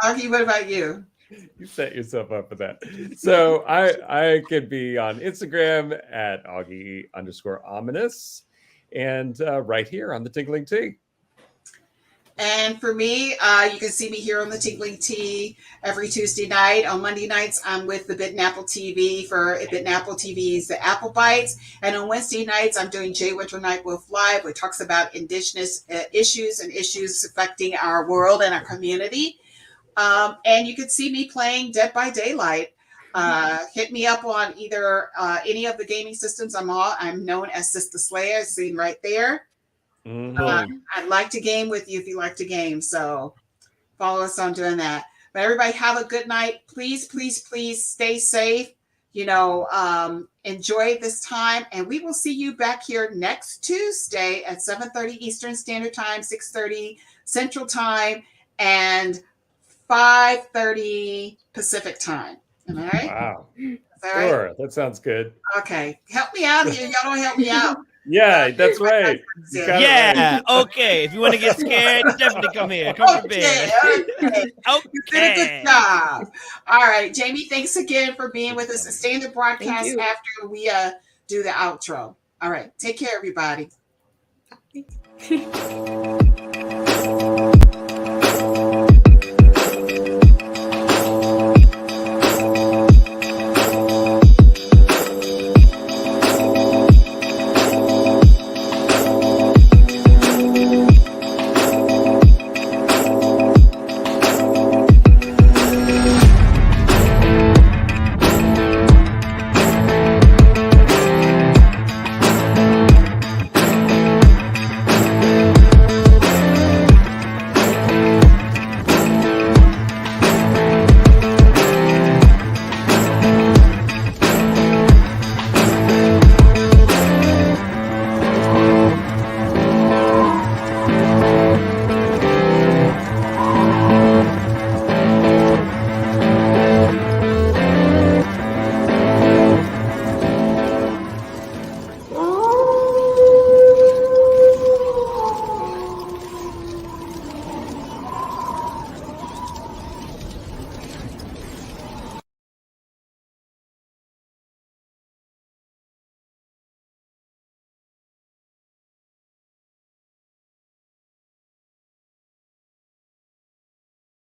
Augie, what about you? You set yourself up for that. So I could be on Instagram at Augie_ominous and right here on the Tingling Tea. And for me, you can see me here on the Tingling Tea every Tuesday night. On Monday nights, I'm with the Bitten Apple TV for Bitten Apple TV's The Apple Bites. And on Wednesday nights, I'm doing Jay Winter Night Wolf Live, which talks about Indigenous issues and issues affecting our world and our community. And you can see me playing Dead by Daylight. Hit me up on either any of the gaming systems I'm on. I'm known as SistaSlaya, seen right there. I'd like to game with you if you like to game. So follow us on doing that. But everybody have a good night. Please, please, please stay safe. Enjoy this time. And we will see you back here next Tuesday at 7:30 Eastern Standard Time, 6:30 Central Time, and 5:30 Pacific Time. Am I right? Wow. Right? Sure. That sounds good. Okay. Help me out here. Y'all don't help me out. Yeah, that's right. You got it Yeah. right. Okay. If you want to get scared, definitely come here. Come prepared. Okay. You did a good job. All right, Jamie, thanks again for being with us. Stay in the broadcast after we do the outro. All right. Take care, everybody. Bye.